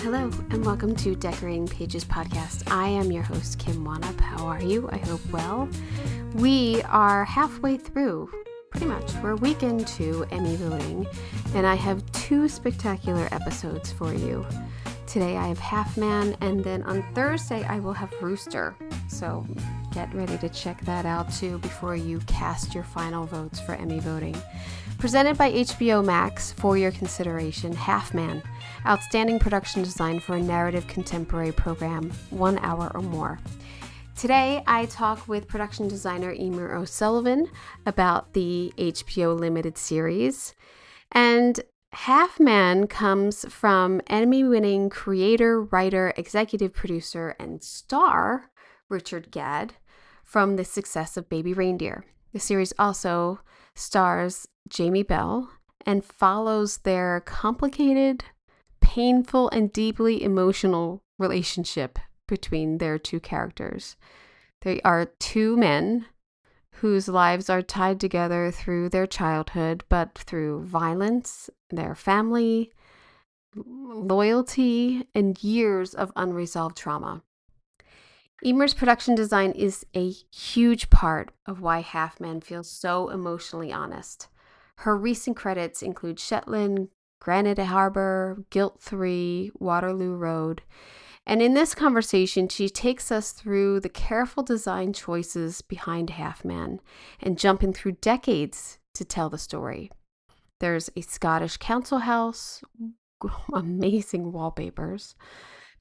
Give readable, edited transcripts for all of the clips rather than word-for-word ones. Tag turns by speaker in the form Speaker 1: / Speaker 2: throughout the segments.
Speaker 1: Hello, and welcome to Decorating Pages podcast. I am your host, Kim Wanup. How are you? I hope well. We are halfway through, pretty much. We're a week into Emmy voting, and I have two spectacular episodes for you. Today I have Half Man, and then on Thursday I will have Rooster. So get ready to check that out too before you cast your final votes for Emmy voting. Presented by HBO Max for your consideration, Half Man, outstanding production design for a narrative contemporary program, 1 hour or more. Today I talk with production designer Emer O'Sullivan about the HBO limited series, and Half Man comes from Emmy-winning creator, writer, executive producer, and star Richard Gadd from the success of Baby Reindeer. The series also stars Jamie Bell and follows their complicated, painful, and deeply emotional relationship between their two characters. They are two men whose lives are tied together through their childhood, but through violence, their family, loyalty, and years of unresolved trauma. Emer's production design is a huge part of why Half Man feels so emotionally honest. Her recent credits include Shetland, Granite Harbor, Guilt 3, Waterloo Road. And in this conversation, she takes us through the careful design choices behind Half Man and jumping through decades to tell the story. There's a Scottish council house, amazing wallpapers,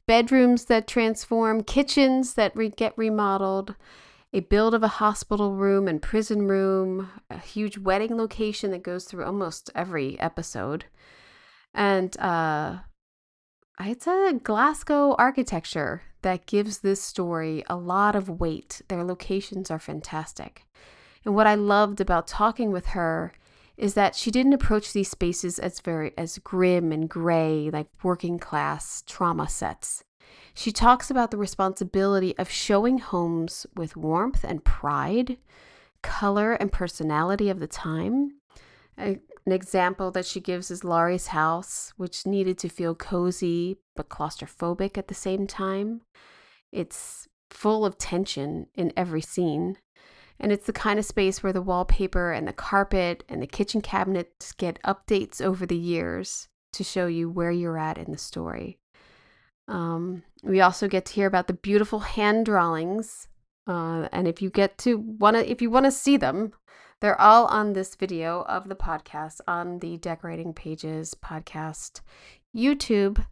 Speaker 1: bedrooms that transform, kitchens that get remodeled, a build of a hospital room and prison room, a huge wedding location that goes through almost every episode, and it's a Glasgow architecture that gives this story a lot of weight. Their locations are fantastic. And what I loved about talking with her is that she didn't approach these spaces as grim and gray, like working class trauma sets. She talks about the responsibility of showing homes with warmth and pride, color and personality of the time. An example that she gives is Laurie's house, which needed to feel cozy but claustrophobic at the same time. It's full of tension in every scene. And it's the kind of space where the wallpaper and the carpet and the kitchen cabinets get updates over the years to show you where you're at in the story. We also get to hear about the beautiful hand drawings. And if you want to see them, they're all on this video of the podcast on the Decorating Pages podcast YouTube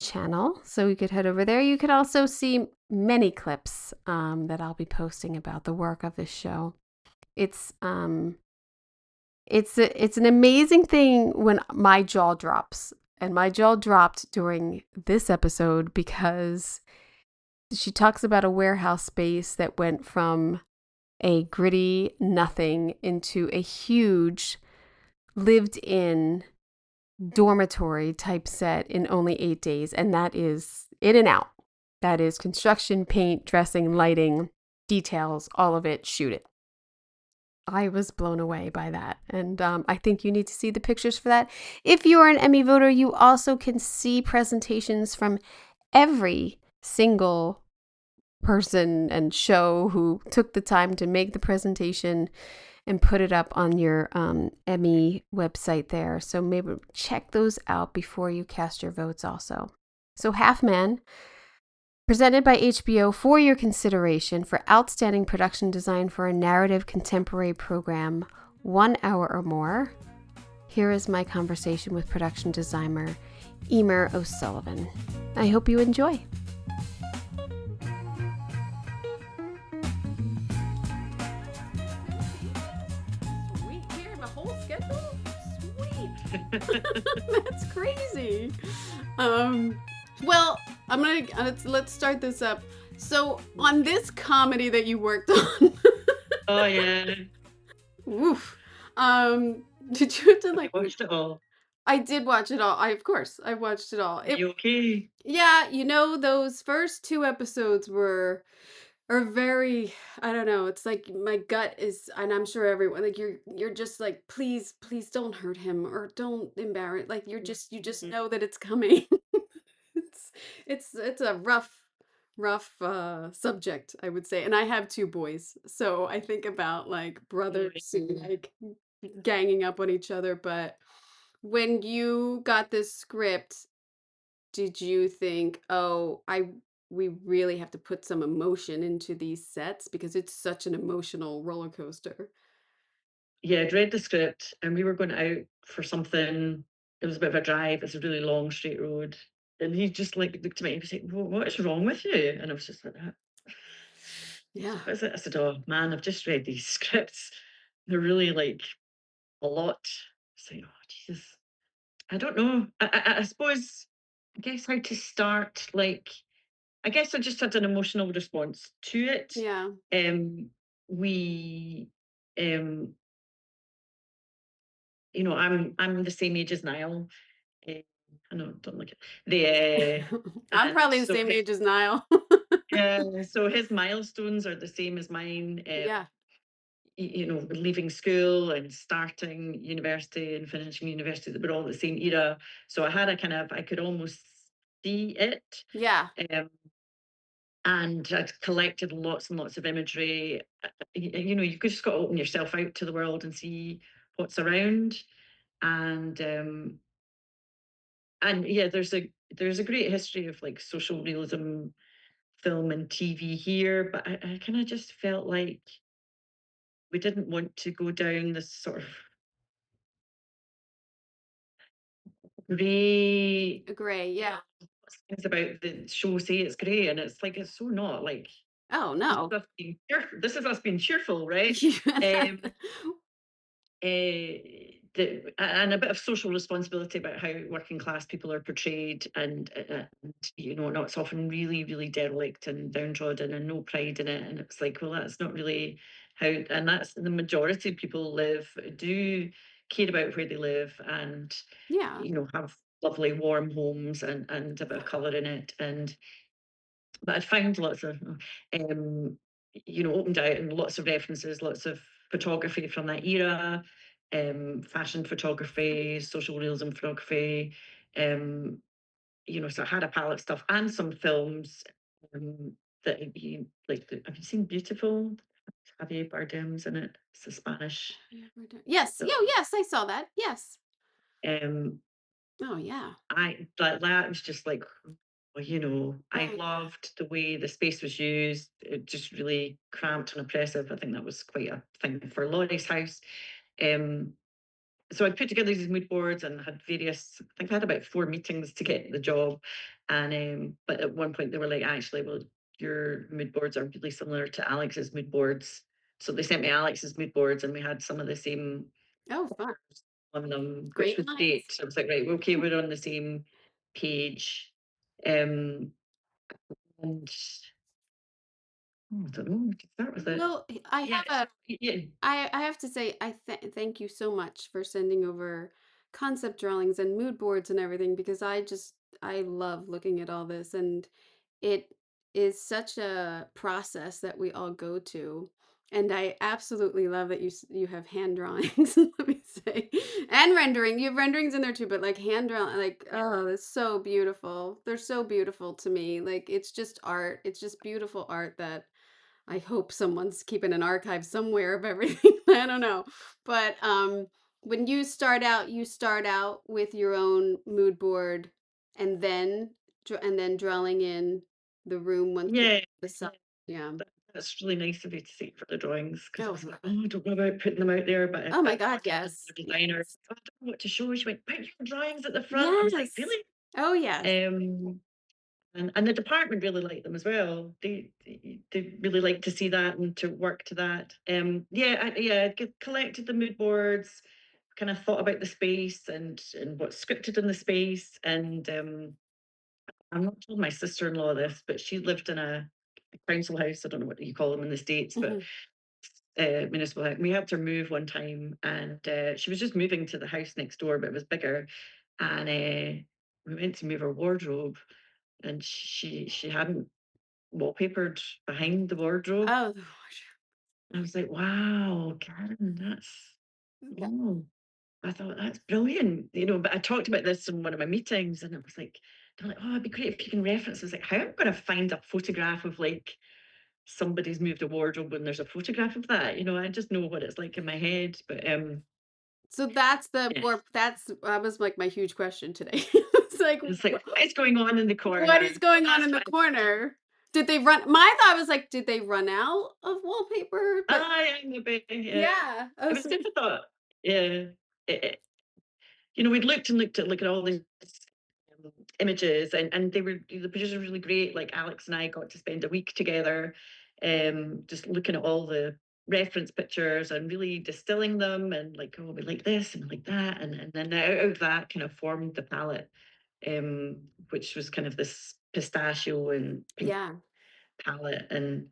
Speaker 1: channel. So you could head over there. You could also see many clips that I'll be posting about the work of this show. It's an amazing thing when my jaw drops. And my jaw dropped during this episode because she talks about a warehouse space that went from a gritty nothing into a huge lived-in dormitory type set in only 8 days. And that is in and out. That is construction, paint, dressing, lighting, details, all of it, shoot it. I was blown away by that. And I think you need to see the pictures for that. If you are an Emmy voter, you also can see presentations from every single person and show who took the time to make the presentation and put it up on your Emmy website there. So maybe check those out before you cast your votes also. So Half Man, presented by HBO for your consideration for outstanding production design for a narrative contemporary program, 1 hour or more. Here is my conversation with production designer Emer O'Sullivan. I hope you enjoy. Sweet, here my whole schedule? Sweet. That's crazy. Well, let's start this up. So on this comedy that you worked on,
Speaker 2: Oh yeah,
Speaker 1: oof, did you have to
Speaker 2: I watched it all.
Speaker 1: I did watch it all. I watched it all.
Speaker 2: Are you okay?
Speaker 1: Yeah, those first two episodes are very, I don't know. It's like my gut is, and I'm sure everyone, like you're just like, please don't hurt him or don't embarrass. Like you just know that it's coming. It's a rough subject, I would say. And I have two boys. So I think about like
Speaker 2: Oh,
Speaker 1: brothers
Speaker 2: yeah.
Speaker 1: and like ganging up on each other. But when you got this script, did you think, "Oh, I we really have to put some emotion into these sets because it's such an emotional roller coaster?"
Speaker 2: Yeah, I'd read the script and we were going out for something. It was a bit of a drive. It's a really long straight road. And he just like looked at me and was like, What is wrong with you?" And I was just like,
Speaker 1: Yeah.
Speaker 2: "What is it?" I said, "Oh man, I've just read these scripts. They're really like a lot." It's like, "Oh, Jesus." I don't know. I suppose, I guess how to start. Like, I guess I just had an emotional response to it.
Speaker 1: Yeah.
Speaker 2: Um, we, um, I'm the same age as Niall. Eh, I know, don't like it.
Speaker 1: I'm
Speaker 2: And
Speaker 1: probably the
Speaker 2: so
Speaker 1: same age as Niall.
Speaker 2: yeah, so his milestones are the same as mine.
Speaker 1: Yeah.
Speaker 2: Leaving school and starting university and finishing university, they were all the same era. So I could almost see it.
Speaker 1: Yeah.
Speaker 2: Um, and I'd collected lots and lots of imagery. You've just got to open yourself out to the world and see what's around. And yeah, there's a great history of like social realism film and TV here, but I kind of just felt like we didn't want to go down this sort of grey
Speaker 1: Gray. Yeah.
Speaker 2: things about the show say it's grey, and it's like it's so not. Like
Speaker 1: Oh, no.
Speaker 2: this is us being cheerful, right? Um, and a bit of social responsibility about how working class people are portrayed, and it's often really, really derelict and downtrodden, and no pride in it. And it's like, well, that's not really how, and that's the majority of people do care about where they live, and
Speaker 1: Yeah.
Speaker 2: have lovely warm homes and a bit of colour in it. But I'd found lots of, opened out and lots of references, lots of photography from that era, fashion photography, social realism photography. Um, so I had a palette of stuff and some films um, that you like. Have you seen Beautiful? Javier Bardem's in it. It's a Spanish
Speaker 1: Yes.
Speaker 2: film.
Speaker 1: Oh, yes, I saw that. Yes.
Speaker 2: Um,
Speaker 1: Oh, yeah.
Speaker 2: that was just like, well, I
Speaker 1: Oh, yeah.
Speaker 2: loved the way the space was used. It just really cramped and oppressive. I think that was quite a thing for Laurie's house. Um, so I put together these mood boards and had various. I think I had about 4 meetings to get the job, and but at one point they were like, actually, well, your mood boards are really similar to Alex's mood boards. So they sent me Alex's mood boards, and we had some of the same
Speaker 1: Oh, fun.
Speaker 2: on them, which
Speaker 1: Great
Speaker 2: was
Speaker 1: minds.
Speaker 2: great. So I was like, right, okay, we're on the same page. Um, and I don't know, we could start with it.
Speaker 1: Well, I
Speaker 2: Yeah,
Speaker 1: have
Speaker 2: so
Speaker 1: a
Speaker 2: yeah,
Speaker 1: I have to say thank you so much for sending over concept drawings and mood boards and everything because I love looking at all this and it is such a process that we all go to. And I absolutely love that you have hand drawings, let me say, and rendering. You have renderings in there too, but like hand drawing, like oh, it's so beautiful. They're so beautiful to me. Like it's just art. It's just beautiful art that I hope someone's keeping an archive somewhere of everything. I don't know. But when you start out with your own mood board and then drawing in the room once you
Speaker 2: yeah,
Speaker 1: decide. Yeah.
Speaker 2: that's really nice of you to say for the drawings because I
Speaker 1: Oh,
Speaker 2: was like, oh, I don't know about putting them out there, but
Speaker 1: oh my
Speaker 2: I
Speaker 1: God,
Speaker 2: talked to
Speaker 1: yes.
Speaker 2: the designer.
Speaker 1: Yes.
Speaker 2: "Oh, I don't know what to show." She went, "Put your drawings at the front." I was like,
Speaker 1: Yes.
Speaker 2: really?
Speaker 1: Oh, yes.
Speaker 2: Um, and the department really liked them as well. They really like to see that and to work to that. Collected the mood boards, kind of thought about the space and what's scripted in the space. And I'm not told my sister-in-law this, but she lived in a council house. I don't know what you call them in the States, but
Speaker 1: Mhm.
Speaker 2: municipal house. We helped her move one time, and she was just moving to the house next door, but it was bigger. And we went to move her wardrobe, and she hadn't wallpapered behind the wardrobe.
Speaker 1: Oh,
Speaker 2: I was like, wow, Karen, that's
Speaker 1: yeah.
Speaker 2: oh, I thought that's brilliant. But I talked about this in one of my meetings, and it was like, they're like, "Oh, it'd be great if you can reference." I was like, "How am I gonna find a photograph of, like, somebody's moved a wardrobe when there's a photograph of that?" I just know what it's like in my head, but,
Speaker 1: So that's the
Speaker 2: yeah.
Speaker 1: more that was like my huge question today. It's like
Speaker 2: It's like, "What is going on in the
Speaker 1: what
Speaker 2: corner?"
Speaker 1: is going on
Speaker 2: That's
Speaker 1: in the
Speaker 2: what
Speaker 1: corner? Did they run my thought was like, did they run out of wallpaper? But
Speaker 2: I am a bit, yeah.
Speaker 1: yeah, I
Speaker 2: It
Speaker 1: was
Speaker 2: was
Speaker 1: like,
Speaker 2: difficult. Yeah. It we'd looked and looked at, like, at all these, images, and the pictures were really great. Like, Alex and I got to spend a week together, just looking at all the reference pictures and really distilling them and like, "Oh, we like this and we like that," and then out of that kind of formed the palette, which was kind of this pistachio and pink
Speaker 1: yeah.
Speaker 2: palette. And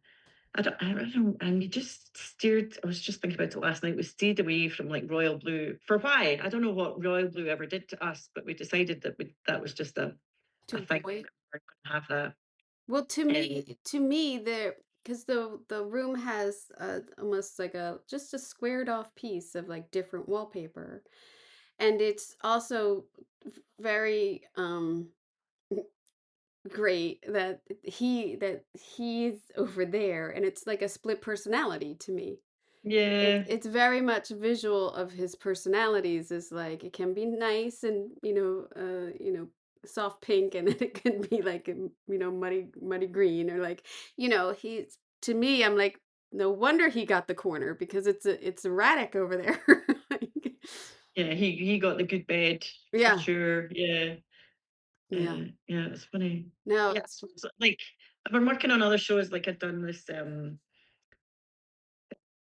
Speaker 2: I don't know, and we just steered. I was just thinking about it last night. We stayed away from like royal blue. For why? I don't know what royal blue ever did to us, but we decided that that was just a
Speaker 1: To
Speaker 2: thing.
Speaker 1: avoid.
Speaker 2: That we we're gonna have that.
Speaker 1: Well,
Speaker 2: And
Speaker 1: to me, there because the room has almost like a just a squared off piece of like different wallpaper, and it's also very great that he's over there, and it's like a split personality to me.
Speaker 2: yeah,
Speaker 1: It's very much visual of his personalities. Is like it can be nice and soft pink, and then it can be like muddy green, or like he's to me. I'm like, no wonder he got the corner because it's erratic over there. Like,
Speaker 2: yeah. He got the good bed for
Speaker 1: yeah,
Speaker 2: sure. Yeah,
Speaker 1: yeah.
Speaker 2: yeah. It's funny.
Speaker 1: No,
Speaker 2: Yeah,
Speaker 1: it's
Speaker 2: so, like I've been working on other shows. Like I've done this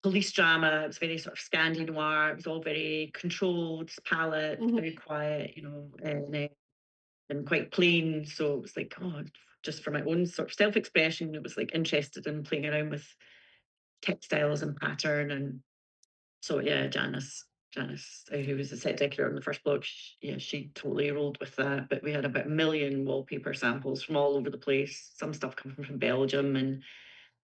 Speaker 2: police drama. It was very sort of Scandi noir. It was all very controlled palette,
Speaker 1: mhm.
Speaker 2: very quiet, and quite plain. So it was like, oh, just for my own sort of self expression, it was like interested in playing around with textiles and pattern. And so, yeah, Janice, who was the set decorator on the first blog, yeah, she totally rolled with that. But we had about a million wallpaper samples from all over the place. Some stuff coming from Belgium,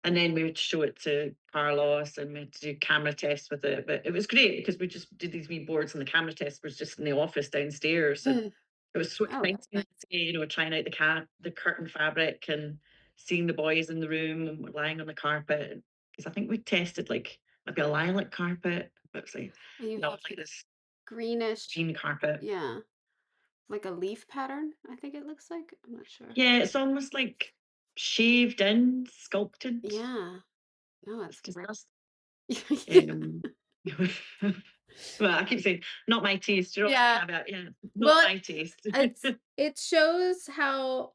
Speaker 2: and then we would show it to Carlos and we had to do camera tests with it. But it was great because we just did these wee boards and the camera test was just in the office downstairs. And
Speaker 1: Mm.
Speaker 2: it was so
Speaker 1: Oh,
Speaker 2: exciting
Speaker 1: that's
Speaker 2: to
Speaker 1: nice.
Speaker 2: see, trying out the curtain fabric and seeing the boys in the room and we're lying on the carpet. Because I think we tested like maybe a lilac carpet, but it was like,
Speaker 1: And you
Speaker 2: no,
Speaker 1: have
Speaker 2: it's like this
Speaker 1: greenish,
Speaker 2: green carpet.
Speaker 1: yeah, like a leaf pattern. I think it looks like. I'm not sure.
Speaker 2: Yeah, it's almost like shaved in, sculpted.
Speaker 1: Yeah. No,
Speaker 2: It's
Speaker 1: that's great.
Speaker 2: disgusting.
Speaker 1: Yeah.
Speaker 2: Um, well, I keep saying, not my taste. You're always
Speaker 1: Yeah.
Speaker 2: caveat, yeah, not
Speaker 1: Well,
Speaker 2: my taste.
Speaker 1: it shows how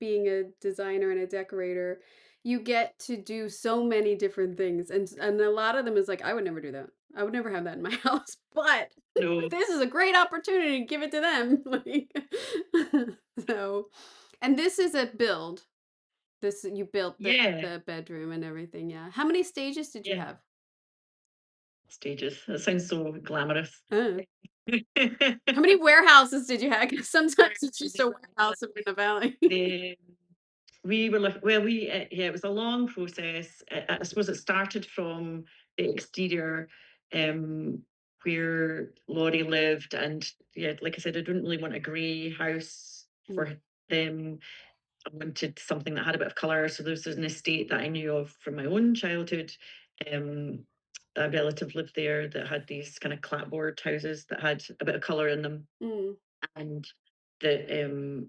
Speaker 1: being a designer and a decorator, you get to do so many different things, and a lot of them is like I would never do that. I would never have that in my house, but
Speaker 2: No,
Speaker 1: this is a great opportunity to give it to them. Like, so, and this is a build. This you built
Speaker 2: yeah,
Speaker 1: the bedroom and everything. Yeah. How many stages did you
Speaker 2: yeah,
Speaker 1: have?
Speaker 2: stages. That sounds so glamorous.
Speaker 1: Uh, how many warehouses did you have? 'Cause sometimes it's just a warehouse in the valley.
Speaker 2: The we were like, well, yeah, it was a long process. I suppose it started from the exterior, um, where Laurie lived, and yeah, like I said, I didn't really want a grey house
Speaker 1: Mm,
Speaker 2: for them. I wanted something that had a bit of colour. So this was an estate that I knew of from my own childhood. Um, a relative lived there that had these kind of clapboard houses that had a bit of colour in them,
Speaker 1: mm,
Speaker 2: and the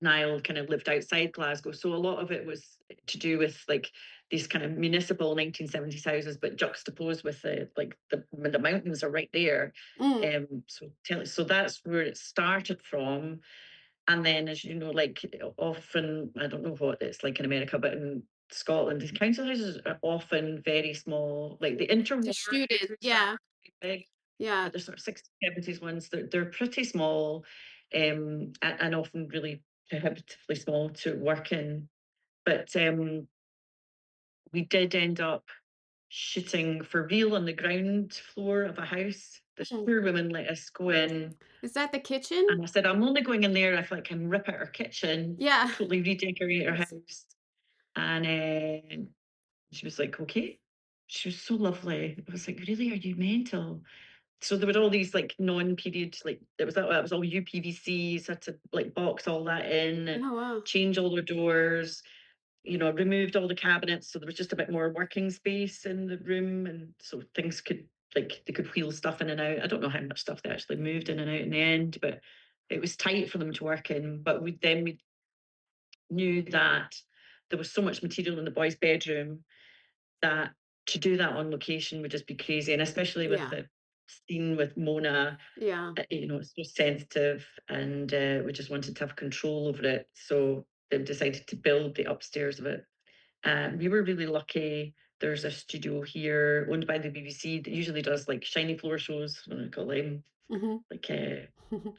Speaker 2: Niall kind of lived outside Glasgow. So a lot of it was to do with like these kind of municipal 1970s houses, but juxtaposed with the mountains are right there.
Speaker 1: mm.
Speaker 2: So that's where it started from. And then, as you know, like often, I don't know what it's like in America, but in Scotland, the council houses are often very small. Like the
Speaker 1: To
Speaker 2: interwar
Speaker 1: shoot it.
Speaker 2: houses are
Speaker 1: Yeah.
Speaker 2: pretty big,
Speaker 1: Yeah.
Speaker 2: but they're sort of 60s, 70s ones. They're pretty small, and often really prohibitively small to work in. But we did end up shooting for real on the ground floor of a house. This
Speaker 1: Mm.
Speaker 2: poor woman let us go in,
Speaker 1: Is that the kitchen?
Speaker 2: and I said, I'm only going in there if I can rip out her kitchen,
Speaker 1: Yeah.
Speaker 2: totally redecorate her
Speaker 1: Yes.
Speaker 2: house. And she was like, okay. She was so lovely. I was like, really, are you mental? So there were all these like non-period, like it was all UPVCs, had to like box all that in,
Speaker 1: Oh, wow.
Speaker 2: change all the doors, removed all the cabinets, so there was just a bit more working space in the room, and so things could like they could wheel stuff in and out. I don't know how much stuff they actually moved in and out in the end, but it was tight for them to work in. But we knew that there was so much material in the boys' bedroom that to do that on location would just be crazy, and especially with
Speaker 1: Yeah.
Speaker 2: the scene with Mona,
Speaker 1: Yeah.
Speaker 2: it's so sensitive, and we just wanted to have control over it. So they've decided to build the upstairs of it. We were really lucky. There's a studio here owned by the BBC that usually does like shiny floor shows, what do I call them,
Speaker 1: Mhm.
Speaker 2: like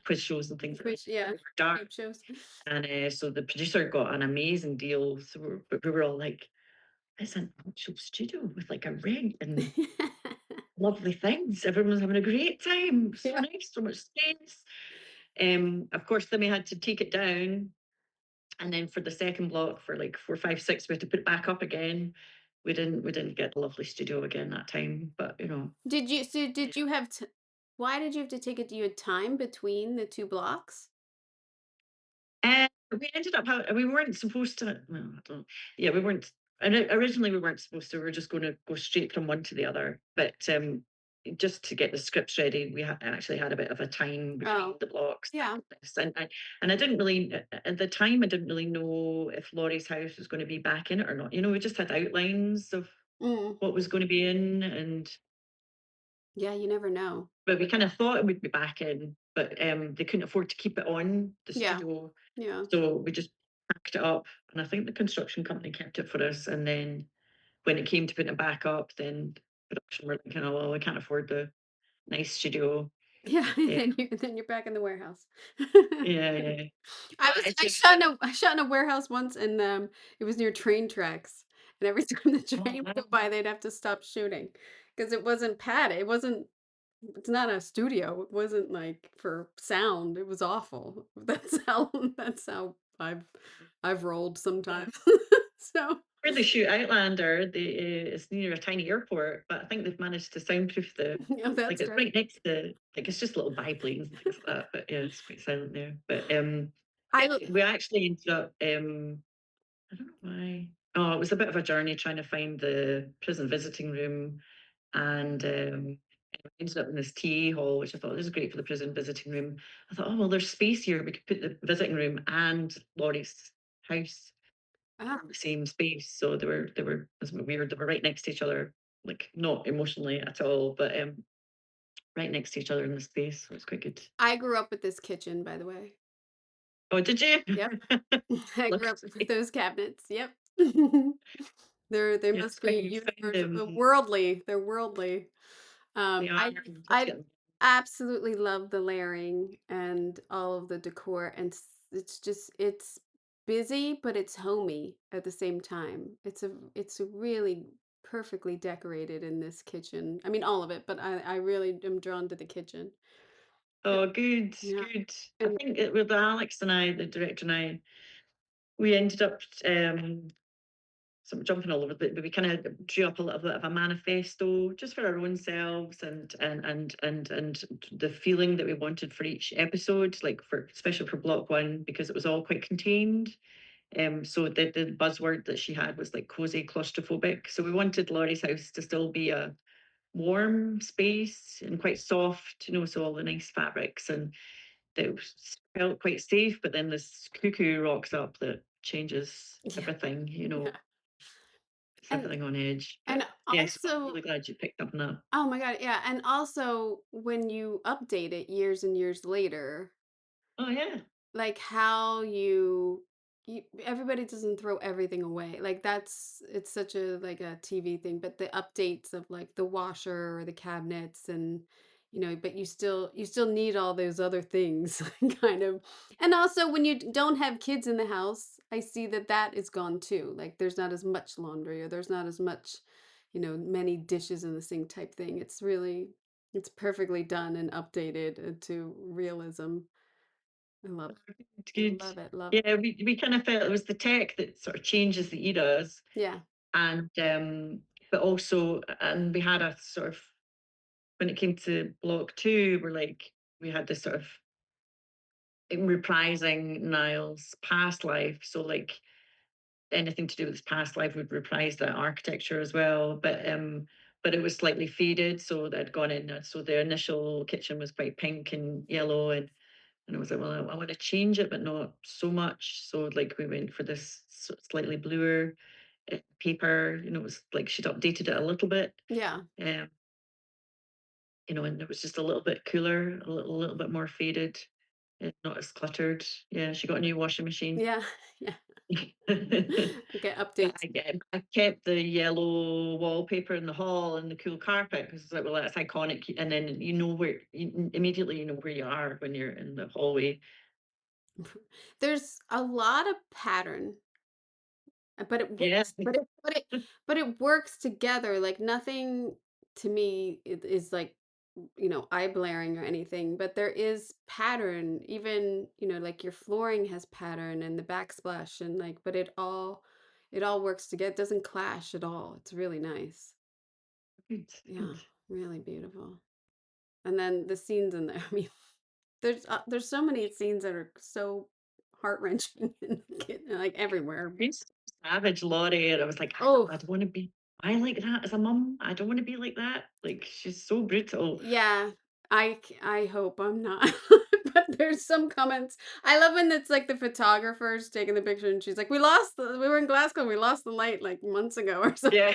Speaker 2: quiz shows and things like that.
Speaker 1: Which yeah,
Speaker 2: They were dark.
Speaker 1: peep shows.
Speaker 2: And so the producer got an amazing deal. So we were all like, it's an actual studio with like a rig and lovely things. Everyone was having a great time. So
Speaker 1: Yeah.
Speaker 2: nice, so much space. Of course, then we had to take it down. And then for the second block, for like 4, 5, 6, we had to put it back up again. We didn't get the lovely studio again that time, but
Speaker 1: Did you have to why did you have to take it? Do you had time between the 2 blocks?
Speaker 2: We ended up we weren't supposed to. Well, I don't. Yeah, we weren't. Originally, we weren't supposed to. We were just going to go straight from one to the other. But just to get the scripts ready, actually had a bit of a time between
Speaker 1: Oh,
Speaker 2: the blocks.
Speaker 1: yeah.
Speaker 2: And I didn't really at the time. I didn't really know if Laurie's house was going to be back in it or not. We just had outlines of
Speaker 1: Mm.
Speaker 2: what was going to be in, and
Speaker 1: Yeah, you never know.
Speaker 2: but we kind of thought it would be back in, but they couldn't afford to keep it on the
Speaker 1: Yeah.
Speaker 2: studio,
Speaker 1: Yeah.
Speaker 2: so we just packed it up, and I think the construction company kept it for us. And then when it came to putting it back up, then production were like, well, we can't afford the nice studio.
Speaker 1: Yeah,
Speaker 2: Yeah,
Speaker 1: then you're back in the warehouse.
Speaker 2: yeah, yeah.
Speaker 1: I
Speaker 2: But
Speaker 1: was
Speaker 2: it's just,
Speaker 1: I shot in a warehouse once, and, it was near train tracks, and every time the
Speaker 2: oh,
Speaker 1: train would
Speaker 2: wow.
Speaker 1: go by, they'd have to stop shooting because it wasn't padded. It's not a studio. It wasn't, like, for sound. It was awful. That's how I've rolled sometimes. So,
Speaker 2: Where they shoot Outlander, it's near a tiny airport, but I think they've managed to soundproof
Speaker 1: yeah,
Speaker 2: like
Speaker 1: that's
Speaker 2: it's
Speaker 1: great.
Speaker 2: right next to, like it's just little biplanes and things like that. But yeah, it's quite silent there. But
Speaker 1: I
Speaker 2: yeah, we actually ended up, I don't know why. Oh, it was a bit of a journey trying to find the prison visiting room, and I ended up in this tea hall, which I thought this is great for the prison visiting room. I thought, oh well, there's space here. We could put the visiting room and Laurie's house
Speaker 1: ah,
Speaker 2: in the same space. So they were it was weird. They were right next to each other, like not emotionally at all, but right next to each other in the space. So it's quite good.
Speaker 1: I grew up with this kitchen, by the way.
Speaker 2: Oh, did you?
Speaker 1: Yep. I grew up with
Speaker 2: Lucky.
Speaker 1: those cabinets. Yep. They
Speaker 2: Yeah, it's
Speaker 1: must
Speaker 2: quite.
Speaker 1: be
Speaker 2: You find
Speaker 1: universal, worldly. They're worldly.
Speaker 2: they are.
Speaker 1: I
Speaker 2: Just
Speaker 1: I
Speaker 2: getting.
Speaker 1: absolutely love the layering and all of the decor, and it's busy, but it's homey at the same time. It's a really perfectly decorated in this kitchen. I mean, all of it, but I really am drawn to the kitchen. Yep.
Speaker 2: Oh, good,
Speaker 1: Yeah.
Speaker 2: good. I
Speaker 1: And
Speaker 2: think it with Alex and I, the director and I, we ended up sort of jumping all over, but we kind of drew up a little bit of a manifesto just for our own selves, and the feeling that we wanted for each episode, like for especially for block one, because it was all quite contained. So the buzzword that she had was like cozy claustrophobic. So we wanted Laurie's house to still be a warm space and quite soft, so all the nice fabrics, and that felt quite safe. But then this cuckoo rocks up that changes
Speaker 1: yeah.
Speaker 2: everything,
Speaker 1: Yeah.
Speaker 2: it's
Speaker 1: And
Speaker 2: everything on edge.
Speaker 1: and
Speaker 2: But yes, I'm
Speaker 1: also
Speaker 2: really glad you picked up on that.
Speaker 1: oh my god, yeah, and also when you update it years and years later,
Speaker 2: Oh yeah.
Speaker 1: like how you everybody doesn't throw everything away. Like it's such a like a TV thing, but the updates of like the washer or the cabinets and but you still need all those other things kind of. And also when you don't have kids in the house, I see that that is gone too. Like there's not as much laundry or there's not as much, many dishes in the sink type thing. It's perfectly done and updated to realism. I love
Speaker 2: It's
Speaker 1: I
Speaker 2: good.
Speaker 1: love it, love it.
Speaker 2: Yeah, we kind of felt it was the tech that sort of changes the eras,
Speaker 1: Yeah.
Speaker 2: and but also, and we had a sort of when it came to block two, we had this sort of reprising Niall's past life. So like anything to do with his past life would reprise that architecture as well. But it was slightly faded, so that had gone in. So the initial kitchen was quite pink and yellow, and I was like, well, I want to change it, but not so much. So like we went for this slightly bluer paper. It was like she'd updated it a little bit.
Speaker 1: Yeah.
Speaker 2: Um, and it was just a little bit cooler, a little bit more faded, not as cluttered. Yeah, she got a new washing machine.
Speaker 1: Yeah. Yeah. Okay,
Speaker 2: But
Speaker 1: updates.
Speaker 2: I kept the yellow wallpaper in the hall and the cool carpet because it's like, well, that's iconic. And then immediately you know where you are when you're in the hallway.
Speaker 1: There's a lot of pattern, but it
Speaker 2: Yeah.
Speaker 1: works. But it works together. Like nothing to me is like eye blaring or anything. But there is pattern. Even like your flooring has pattern and the backsplash and like. But it all works together. It doesn't clash at all. It's really nice.
Speaker 2: Good,
Speaker 1: Yeah,
Speaker 2: good.
Speaker 1: really beautiful. And then the scenes in there. I mean, there's so many scenes that are so heart-wrenching and like everywhere.
Speaker 2: She's savage, Laurie, and I was like,
Speaker 1: Oh,
Speaker 2: I don't want to be I like that as a mum. I don't want to be like that. Like she's so brutal.
Speaker 1: yeah. I hope I'm not. But there's some comments. I love when it's like the photographer's taking the picture and she's like, we were in Glasgow, we lost the light like months ago or something.
Speaker 2: Yeah.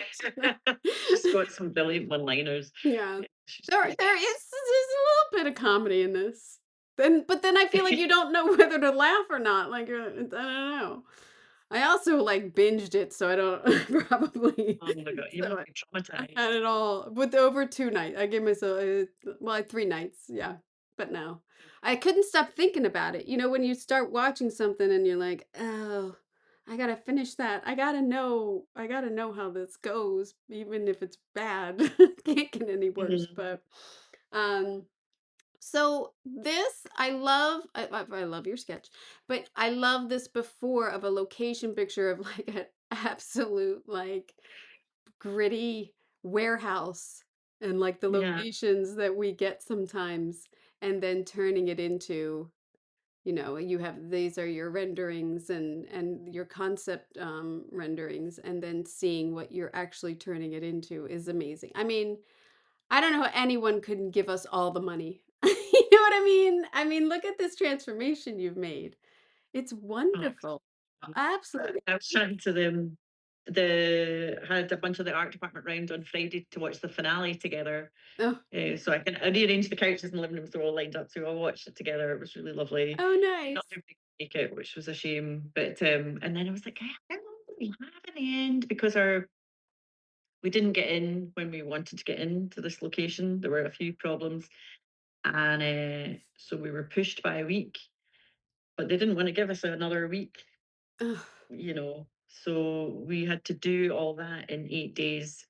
Speaker 2: She's got some brilliant one-liners.
Speaker 1: Yeah.
Speaker 2: Yeah, she's
Speaker 1: There
Speaker 2: great.
Speaker 1: there is there's a little bit of comedy in this. But then I feel like you don't know whether to laugh or not. Like, I don't know. I also, like, binged it, so I don't probably
Speaker 2: Oh my god, you
Speaker 1: so
Speaker 2: must be
Speaker 1: I had
Speaker 2: traumatized.
Speaker 1: it all with over 2 nights. I gave myself, well, like 3 nights, yeah, but no. I couldn't stop thinking about it. When you start watching something and you're like, "Oh, I gotta finish that. I gotta know how this goes, even if it's bad." Can't get any worse,
Speaker 2: Mhm.
Speaker 1: but, um so this I love your sketch, but I love this before of a location picture of like an absolute like gritty warehouse and like the
Speaker 2: Yeah,
Speaker 1: locations that we get sometimes and then turning it into you have these are your renderings and your concept renderings and then seeing what you're actually turning it into is amazing. I mean, I don't know how anyone couldn't give us all the money. You know what I mean? I mean, look at this transformation you've made. It's
Speaker 2: oh,
Speaker 1: wonderful. Absolutely.
Speaker 2: I was chatting to them. The had a bunch of the art department round on Friday to watch the finale together.
Speaker 1: Oh,
Speaker 2: I rearranged the couches in the living room so they're all lined up, so I watched it together. It was really lovely.
Speaker 1: oh,
Speaker 2: Not
Speaker 1: nice.
Speaker 2: everybody could make it, which was a shame. But and then I was like, how long did we have in the end? Because our we didn't get in when we wanted to get into this location. There were a few problems, and so we were pushed by a week. But they didn't want to give us another week,
Speaker 1: Ugh.
Speaker 2: So we had to do all that in 8 days.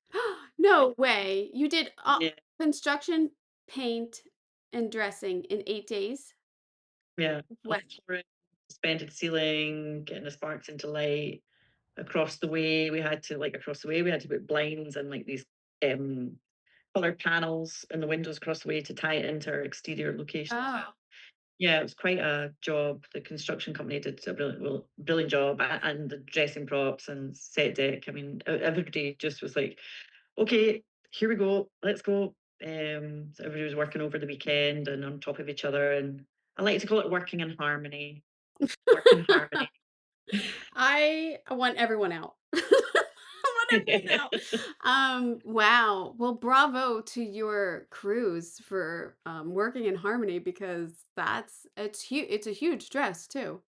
Speaker 1: No way. You did
Speaker 2: Yeah,
Speaker 1: construction, paint, and dressing in 8 days?
Speaker 2: yeah.
Speaker 1: Wow.
Speaker 2: Flooring, suspended ceiling, getting the sparks into light. Across the way we had to put blinds and like these um colored panels in the windows across the way to tie it into our exterior location as
Speaker 1: Oh.
Speaker 2: well. Yeah, it was quite a job. The construction company did a brilliant job, and the dressing props and set deck. I mean, everybody just was like, "Okay, here we go, let's go." So everybody was working over the weekend and on top of each other, and I like to call it working in harmony. Work in harmony.
Speaker 1: I want everyone out. I want everyone out. Wow. Well, bravo to your crews for working in harmony because it's huge. It's a huge stress too.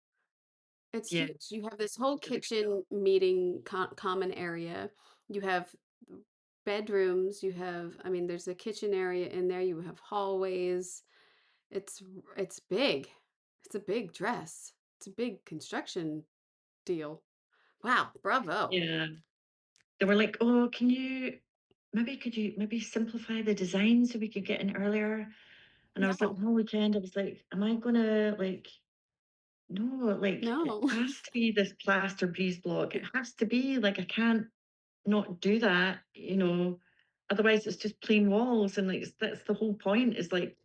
Speaker 1: It's
Speaker 2: Yeah,
Speaker 1: huge. You have this whole
Speaker 2: really.
Speaker 1: kitchen meeting common area. You have bedrooms. I mean, there's a kitchen area in there. You have hallways. It's big. It's a big dress. It's a big construction deal. Wow, bravo.
Speaker 2: Yeah. They were like, "Oh, could you maybe simplify the design so we could get in earlier?" And I was like,
Speaker 1: No,
Speaker 2: "The whole weekend," I was like, "Am I gonna like, no, like it
Speaker 1: no.
Speaker 2: has to be this plaster breeze block. It has to be like I can't not do that." otherwise it's just plain walls, and like that's the whole point, is like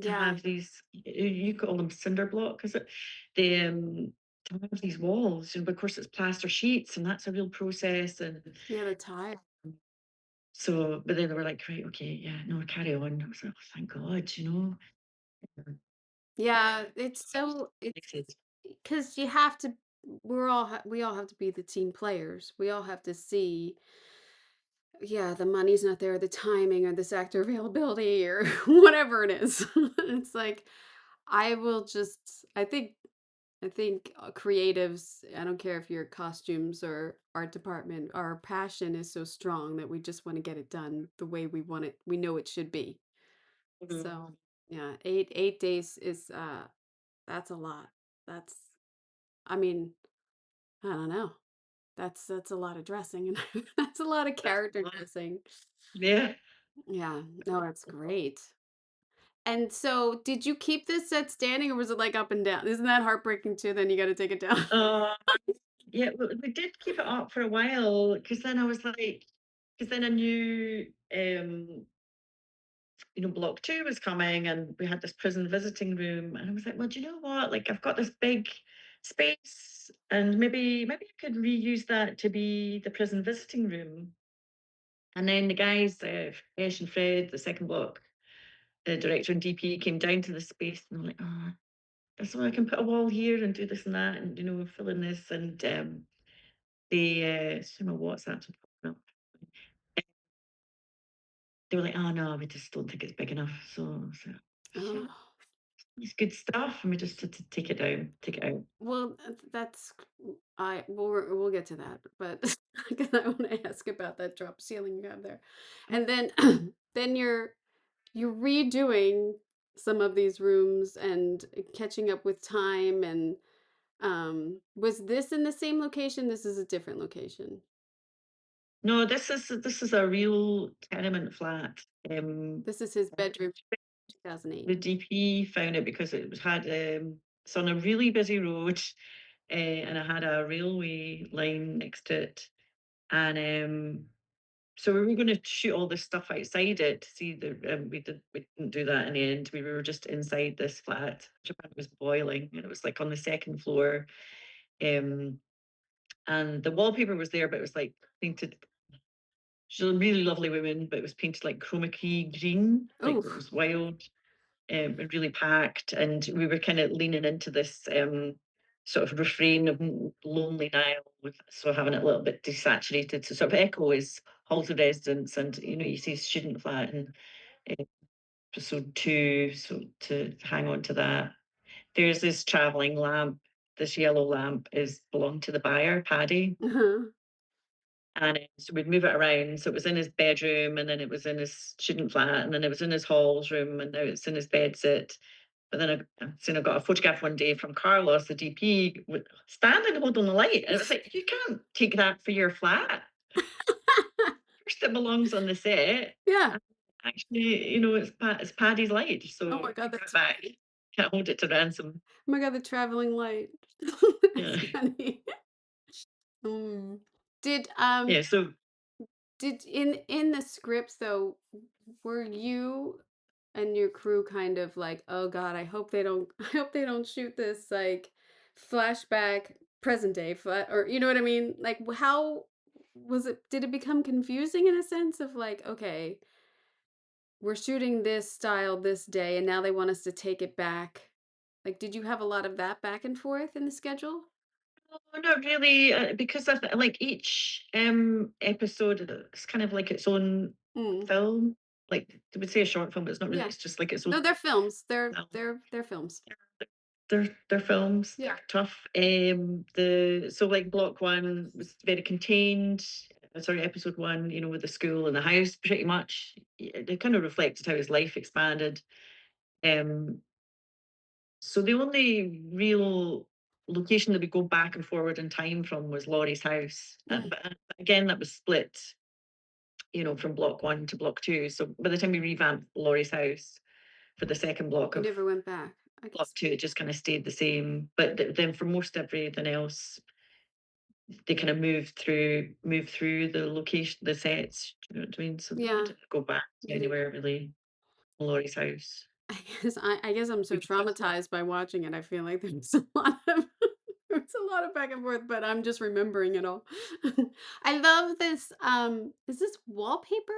Speaker 2: to
Speaker 1: Yeah.
Speaker 2: have these, you call them cinder block, is it? The to have these walls, and of course it's plaster sheets, and that's a real process. And
Speaker 1: Yeah, the tile.
Speaker 2: so, but then they were like, right, okay, yeah, no, carry on. I was like, oh, thank God, Yeah,
Speaker 1: Yeah, it's
Speaker 2: excited.
Speaker 1: because we all have to be the team players. We all have to see, yeah, the money's not there, the timing or this actor availability or whatever it is. It's like I will just I think creatives, I don't care if you're costumes or art department, our passion is so strong that we just want to get it done the way we want it, we know it should be.
Speaker 2: Mhm.
Speaker 1: So, yeah, 8 days is that's a lot. That's I mean, I don't know. That's a lot of dressing and that's a lot of
Speaker 2: That's
Speaker 1: character
Speaker 2: a lot.
Speaker 1: dressing.
Speaker 2: Yeah.
Speaker 1: Yeah, no, that's great. And so, did you keep this set standing or was it like up and down? Isn't that heartbreaking too? Then you got to take it down.
Speaker 2: Uh, yeah, we did keep it up for a while, because then I was like, because then I knew, block two was coming, and we had this prison visiting room, and I was like, well, do you know what? Like, I've got this big space, and maybe I could reuse that to be the prison visiting room. And then the guys, Ash and Fred, the second block, the director and DP, came down to the space, and I'm like, oh, so I can put a wall here and do this and that, and fill in this. And so my WhatsApp's popping up. They were like, oh no, we just don't think it's big enough. So shit,
Speaker 1: Oh.
Speaker 2: it's good stuff, and we just had to take it down, take it out.
Speaker 1: Well, that's we'll get to that, but 'cause I want to ask about that drop ceiling you have there, and then then you're redoing some of these rooms and catching up with time and was this in the same location? This is a different location.
Speaker 2: No, this is a real tenement flat.
Speaker 1: This is his bedroom, 2008.
Speaker 2: The DP found it because it's on a really busy road, and it had a railway line next to it. And so we were going to shoot all this stuff outside it to see the. We didn't do that in the end. We were just inside this flat. Japan was boiling, and it was like on the second floor. Um, and the wallpaper was there, but it was like painted. She's a really lovely woman, but it was painted like chroma key green, like
Speaker 1: Oh,
Speaker 2: it was wild, and really packed. And we were kind of leaning into this sort of refrain of Lonely Nile, with so having it a little bit desaturated to sort of echo is halls of residence, and you see student flat in episode two, so to hang on to that. There's this traveling lamp. This yellow lamp is belonged to the buyer, Paddy.
Speaker 1: uh-huh.
Speaker 2: And so we'd move it around. So it was in his bedroom, and then it was in his student flat, and then it was in his hall's room, and now it's in his bedsit. But then I got a photograph one day from Carlos, the DP, standing holding the light. And it was like, you can't take that for your flat. First, it belongs on the set.
Speaker 1: Yeah.
Speaker 2: And actually, it's Paddy's light.
Speaker 1: Oh my
Speaker 2: So
Speaker 1: God,
Speaker 2: give it
Speaker 1: that's
Speaker 2: back.
Speaker 1: funny.
Speaker 2: Can't hold it to ransom.
Speaker 1: Oh my God, the traveling light.
Speaker 2: Yeah.
Speaker 1: That's funny. Mm. Did
Speaker 2: Yeah. So
Speaker 1: did in the scripts though, were you and your crew kind of like, oh God, I hope they don't I hope they don't shoot this like flashback present day or you know what I mean? Like how was it did it become confusing in a sense of like, okay, we're shooting this style this day and now they want us to take it back. Like did you have a lot of that back and forth in the schedule?
Speaker 2: no, not really, because of like each episode is kind of like its own
Speaker 1: Mm.
Speaker 2: film. Like they would say a short film, but it's not really.
Speaker 1: Yeah.
Speaker 2: It's just like its own
Speaker 1: No, they're films.
Speaker 2: film.
Speaker 1: They're films.
Speaker 2: They're films.
Speaker 1: Yeah.
Speaker 2: They're tough. So like block one was very contained. Sorry, episode one, with the school and the house, pretty much. It kind of reflected how his life expanded. Um, so the only real location that we go back and forward in time from was Laurie's house.
Speaker 1: Mm.
Speaker 2: But again, that was split, from block one to block two. So by the time we revamped Laurie's house for the second block
Speaker 1: You
Speaker 2: of
Speaker 1: never went back. I
Speaker 2: block
Speaker 1: guess.
Speaker 2: two, it just kind of stayed the same. But then for most everything else, they kind of move through the location, the sets. Do you know what I mean? So we
Speaker 1: Yeah.
Speaker 2: didn't go back to
Speaker 1: Did it
Speaker 2: anywhere really. Laurie's house.
Speaker 1: I guess I'm so
Speaker 2: We just
Speaker 1: traumatized by watching it. I feel like there's a lot of there's a lot of back and forth, but I'm just remembering it all. I love this, is this wallpaper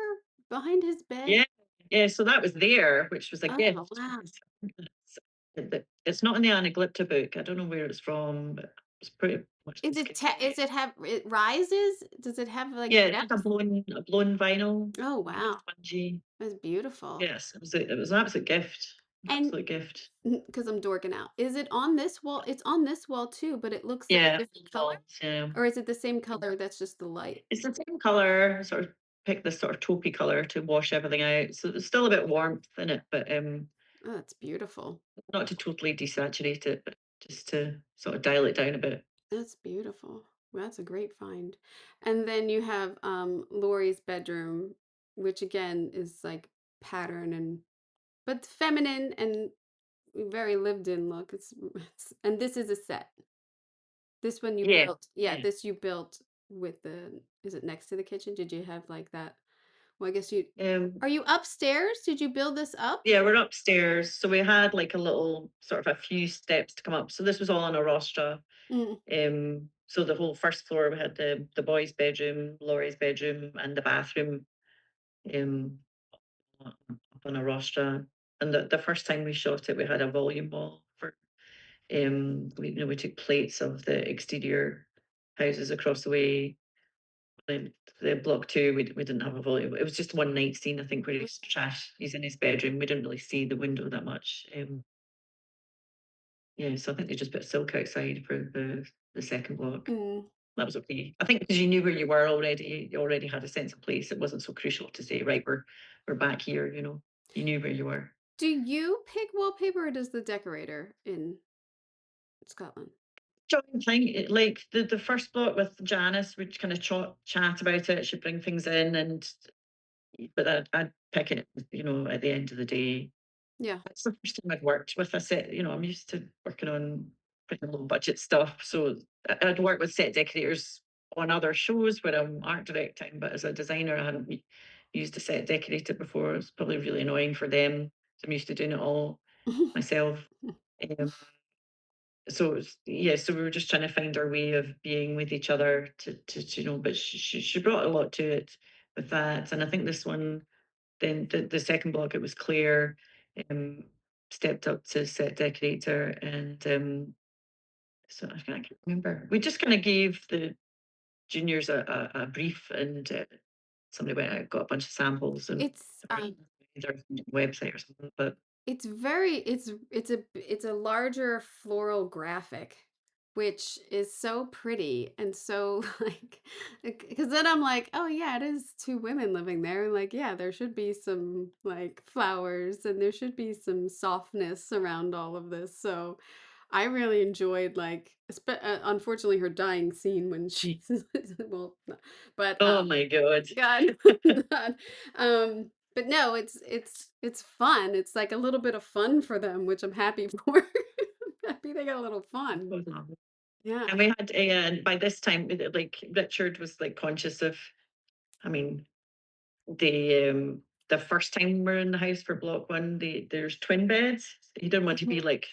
Speaker 1: behind his bed?
Speaker 2: yeah, yeah. So that was there, which was a
Speaker 1: Oh,
Speaker 2: gift
Speaker 1: wow.
Speaker 2: because it's not in the Anaglypta book. I don't know where it's from, but it's pretty much
Speaker 1: Is
Speaker 2: this
Speaker 1: it
Speaker 2: kind
Speaker 1: te
Speaker 2: of
Speaker 1: is it have it rises? Does it have, like,
Speaker 2: yeah, it's like
Speaker 1: depth?
Speaker 2: a blown vinyl,
Speaker 1: Oh,
Speaker 2: kind of
Speaker 1: wow.
Speaker 2: spongy.
Speaker 1: That's beautiful.
Speaker 2: Yes, it was an absolute gift.
Speaker 1: And
Speaker 2: Absolute gift.
Speaker 1: because 'cause I'm dorking out. Is it on this wall? It's on this wall too, but it looks like a
Speaker 2: Yeah,
Speaker 1: different color?
Speaker 2: walls, yeah.
Speaker 1: Or is it the same color that's just the light?
Speaker 2: It's the same color, sort of picked this sort of taupey color to wash everything out. So there's still a bit of warmth in it, but
Speaker 1: Oh, that's beautiful.
Speaker 2: not to totally desaturate it, but just to sort of dial it down a bit.
Speaker 1: That's beautiful. Well, that's a great find. And then you have Laurie's bedroom, which again is like pattern and but feminine and very lived in look. And this is a set. This one you
Speaker 2: Yeah,
Speaker 1: built. Yeah,
Speaker 2: yeah.
Speaker 1: this you built with the is it next to the kitchen? Did you have like that? Well, I guess you
Speaker 2: Um,
Speaker 1: are you upstairs? Did you build this up?
Speaker 2: yeah, we're upstairs, so we had like a little sort of a few steps to come up. So this was all on a rostra.
Speaker 1: Mm.
Speaker 2: So the whole first floor we had the boys' bedroom, Laurie's bedroom, and the bathroom. Um, up on a rostra. And the first time we shot it, we had a volume wall for we took plates of the exterior houses across the way. The block two, we didn't have a volume. It was just one night scene, I think, where he's trash. He's in his bedroom. We didn't really see the window that much. Yeah, so I think they just put silk outside for the second block.
Speaker 1: Mm.
Speaker 2: That was okay. I think because you knew where you were already, you already had a sense of place. It wasn't so crucial to say, right, we're back here. You knew where you were.
Speaker 1: Do you pick wallpaper or does the decorator in Scotland?
Speaker 2: Joint thing, like the first block with Janice, we'd kind of chat about it. She'd bring things in, and but I'd pick it. At the end of the day,
Speaker 1: Yeah.
Speaker 2: it's the first time I'd worked with a set. I'm used to working on pretty low budget stuff, so I'd worked with set decorators on other shows where I'm art directing, but as a designer, I hadn't used a set decorator before. It's probably really annoying for them. I'm used to doing it all myself. Um, so we were just trying to find our way of being with each other but she brought a lot to it with that. And I think this one, then the second block, it was Claire, um stepped up to set decorator, and so I can't remember, we just kind of gave the juniors a brief, and somebody went out, got a bunch of samples, and
Speaker 1: It's
Speaker 2: their website or something. But
Speaker 1: it's very it's a larger floral graphic, which is so pretty and so like because then I'm like, oh yeah, it is two women living there. And like, yeah, there should be some like flowers and there should be some softness around all of this. So I really enjoyed like unfortunately her dying scene when she's well, no, but
Speaker 2: oh my god.
Speaker 1: God, God. But no, it's fun. It's like a little bit of fun for them, which I'm happy for. Happy they got a little fun. Yeah.
Speaker 2: And we had by this time, like Richard was like conscious of, I mean, the first time we're in the house for block one, there's twin beds. He didn't want to be
Speaker 1: Mhm.
Speaker 2: like,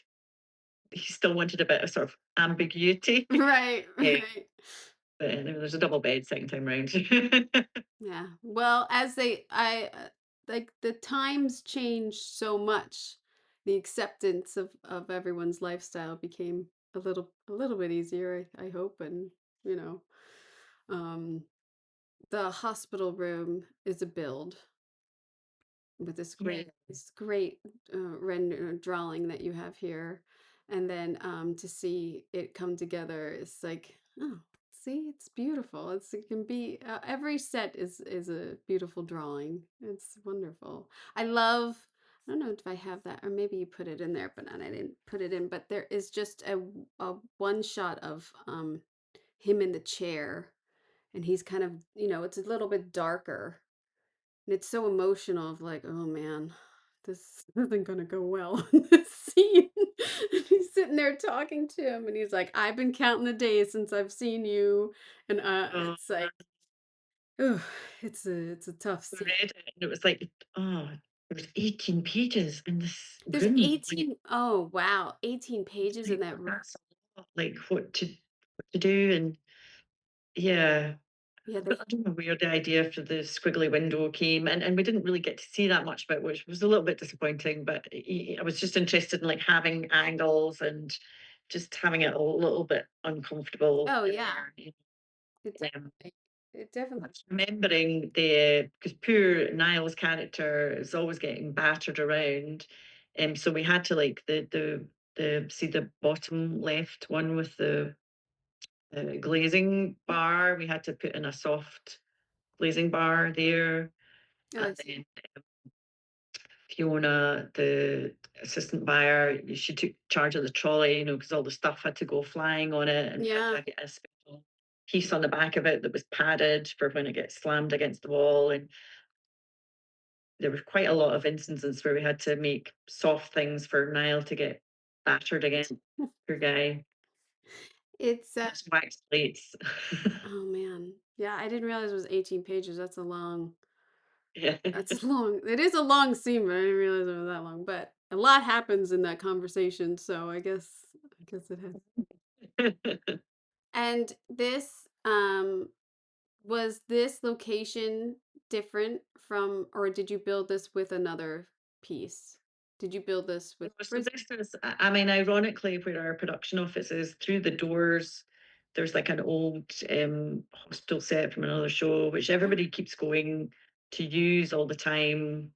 Speaker 2: he still wanted a bit of sort of ambiguity.
Speaker 1: Right,
Speaker 2: Eh,
Speaker 1: right.
Speaker 2: but there's a double bed second time round.
Speaker 1: Yeah. Well, as like the times changed so much, the acceptance of everyone's lifestyle became a little bit easier, I hope, and you know, um the hospital room is a build with
Speaker 2: Yeah.
Speaker 1: this great drawing that you have here, and then to see it come together is like, oh, see, it's beautiful. It can be every set is a beautiful drawing. It's wonderful. I love. I don't know if I have that, or maybe you put it in there, but I didn't put it in. But there is just a one shot of him in the chair, and he's kind of, it's a little bit darker, and it's so emotional of like, oh man, this isn't gonna go well in this scene. And he's sitting there talking to him, and he's like, "I've been counting the days since I've seen you," and
Speaker 2: Oh,
Speaker 1: it's like, oh, it's a tough
Speaker 2: I
Speaker 1: scene.
Speaker 2: read it and it was like, oh, there was 18 pages in this
Speaker 1: There's
Speaker 2: room. Like,
Speaker 1: 18. Oh wow, 18
Speaker 2: it's
Speaker 1: pages in
Speaker 2: like,
Speaker 1: that room.
Speaker 2: that's a lot, like what to do. And yeah,
Speaker 1: Yeah,
Speaker 2: I don't know where the idea for the squiggly window came, and we didn't really get to see that much about, which was a little bit disappointing. But I was just interested in like having angles and just having it a little bit uncomfortable
Speaker 1: oh
Speaker 2: in
Speaker 1: yeah,
Speaker 2: there.
Speaker 1: it
Speaker 2: Um,
Speaker 1: definitely, it definitely.
Speaker 2: I was remembering the because poor Niall's character is always getting battered around, so we had to like the see the bottom left one with the glazing bar. We had to put in a soft glazing bar there,
Speaker 1: Oh,
Speaker 2: and
Speaker 1: I see.
Speaker 2: then Fiona, the assistant buyer, she took charge of the trolley, because all the stuff had to go flying on it, and we had to
Speaker 1: Yeah.
Speaker 2: have a special piece on the back of it that was padded for when it gets slammed against the wall. And there were quite a lot of instances where we had to make soft things for Niall to get battered again. Poor guy.
Speaker 1: It's
Speaker 2: Just wax plates.
Speaker 1: oh man. Yeah, I didn't realize it was 18 pages.
Speaker 2: Yeah.
Speaker 1: That's a long, it is a long scene, but I didn't realize it was that long. But a lot happens in that conversation, so I guess it has. And this was this location different from, or did you build this with another piece? Did you build this with
Speaker 2: So
Speaker 1: prison?
Speaker 2: this is, I mean, ironically, where our production office is, through the doors, there's like an old hospital set from another show, which everybody keeps going to use all the time.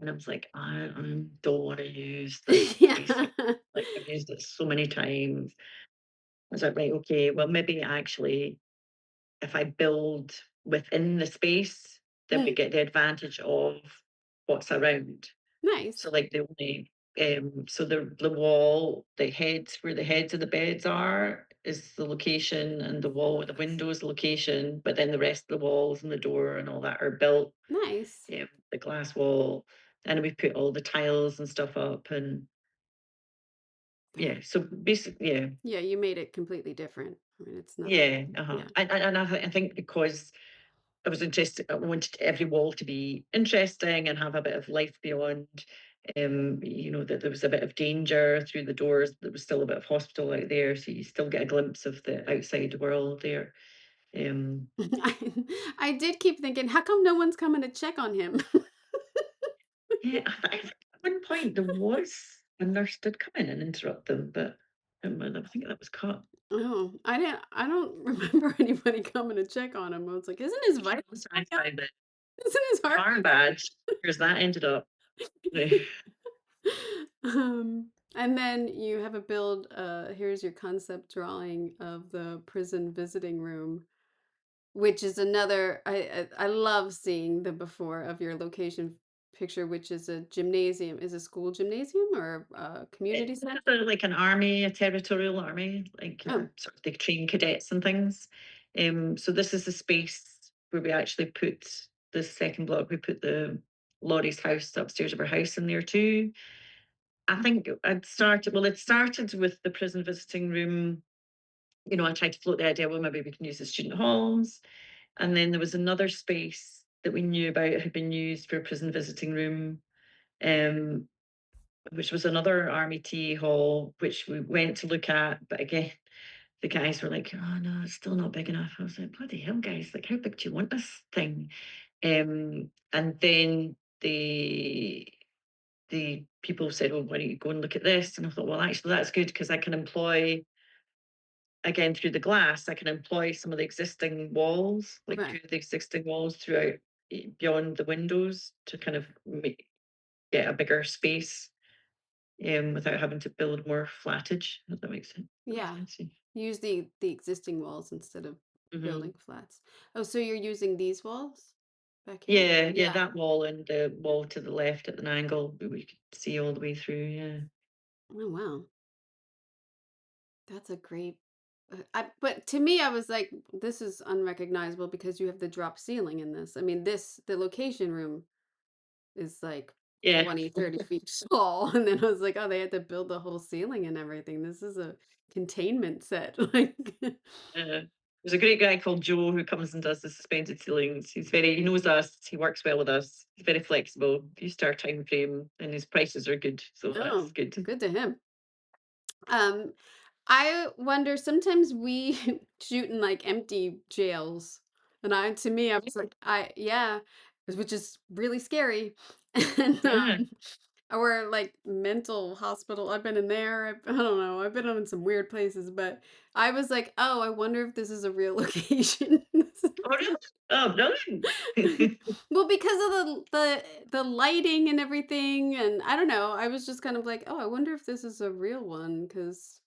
Speaker 2: And I was like, I don't want to use this space.
Speaker 1: Yeah.
Speaker 2: Like I've used it so many times. I was like, right, okay, well, maybe actually, if I build within the space, then we
Speaker 1: Mm,
Speaker 2: get the advantage of what's around.
Speaker 1: nice.
Speaker 2: So like the only so the wall, the heads where the heads of the beds are is the location, and the wall with the window is the location, but then the rest of the walls and the door and all that are built,
Speaker 1: Nice.
Speaker 2: the glass wall. And we put all the tiles and stuff up, and
Speaker 1: Very,
Speaker 2: yeah, so basically, yeah.
Speaker 1: yeah, you made it completely different. I mean, it's not,
Speaker 2: Yeah, uh-huh.
Speaker 1: yeah.
Speaker 2: And I think because I was interested. I wanted every wall to be interesting and have a bit of life beyond. That there was a bit of danger through the doors. There was still a bit of hospital out there, so you still get a glimpse of the outside world there. Um,
Speaker 1: I did keep thinking, how come no one's coming to check on him?
Speaker 2: yeah, I think at one point there was a nurse did come in and interrupt them, but I think that was cut.
Speaker 1: Oh, I don't remember anybody coming to check on him. I was like, isn't his vitals
Speaker 2: Once
Speaker 1: going
Speaker 2: I
Speaker 1: up?
Speaker 2: found the
Speaker 1: Isn't his heart
Speaker 2: car badge, here's that ended up.
Speaker 1: and then you have a build, here's your concept drawing of the prison visiting room, which is another, I love seeing the before of your location picture, which is a gymnasium. Is a school gymnasium or a community
Speaker 2: It's
Speaker 1: center?
Speaker 2: like an army, a territorial army, like
Speaker 1: Oh,
Speaker 2: sort of they train cadets and things. So this is the space where we actually put the second block. We put the Laurie's house upstairs of her house in there too. I think it started with the prison visiting room. I tried to float the idea, well, maybe we can use the student halls. And then there was another space that we knew about had been used for a prison visiting room. Um, which was another Army tea hall, which we went to look at. But again, the guys were like, "Oh no, it's still not big enough." I was like, "Bloody hell, guys! Like, how big do you want this thing?" And then the people said, "Oh, why don't you go and look at this?" And I thought, well, actually, that's good because I can employ again through the glass. I can employ some of the existing walls, like
Speaker 1: right.
Speaker 2: two of the existing walls throughout beyond the windows to kind of get a bigger space without having to build more flattage, if that makes sense. That makes
Speaker 1: Yeah.
Speaker 2: sense.
Speaker 1: Use the existing walls instead of building
Speaker 2: Mhm.
Speaker 1: flats. Oh, so you're using these walls back here?
Speaker 2: Yeah, yeah,
Speaker 1: Yeah.
Speaker 2: that wall and the wall to the left at an angle we could see all the way through. Yeah.
Speaker 1: Oh, wow. That's a great, but to me, I was like, this is unrecognizable because you have the drop ceiling in this. I mean, the location room is like
Speaker 2: Yeah.
Speaker 1: 20, 30 feet tall. And then I was like, oh, they had to build the whole ceiling and everything. This is a containment set. Like,
Speaker 2: There's a great guy called Joe who comes and does the suspended ceilings. He knows us, he works well with us, he's very flexible, used to our time frame, and his prices are good. So that's
Speaker 1: oh,
Speaker 2: good.
Speaker 1: good to him. Um, I wonder sometimes we shoot in like empty jails. And to me, I was like, yeah, which is really scary. And,
Speaker 2: Yeah.
Speaker 1: or like mental hospital. I've been in there. I don't know. I've been in some weird places, but I was like, oh, I wonder if this is a real location.
Speaker 2: Oh, really? Oh, brilliant.
Speaker 1: Well, because of the lighting and everything, and I don't know. I was just kind of like, oh, I wonder if this is a real one because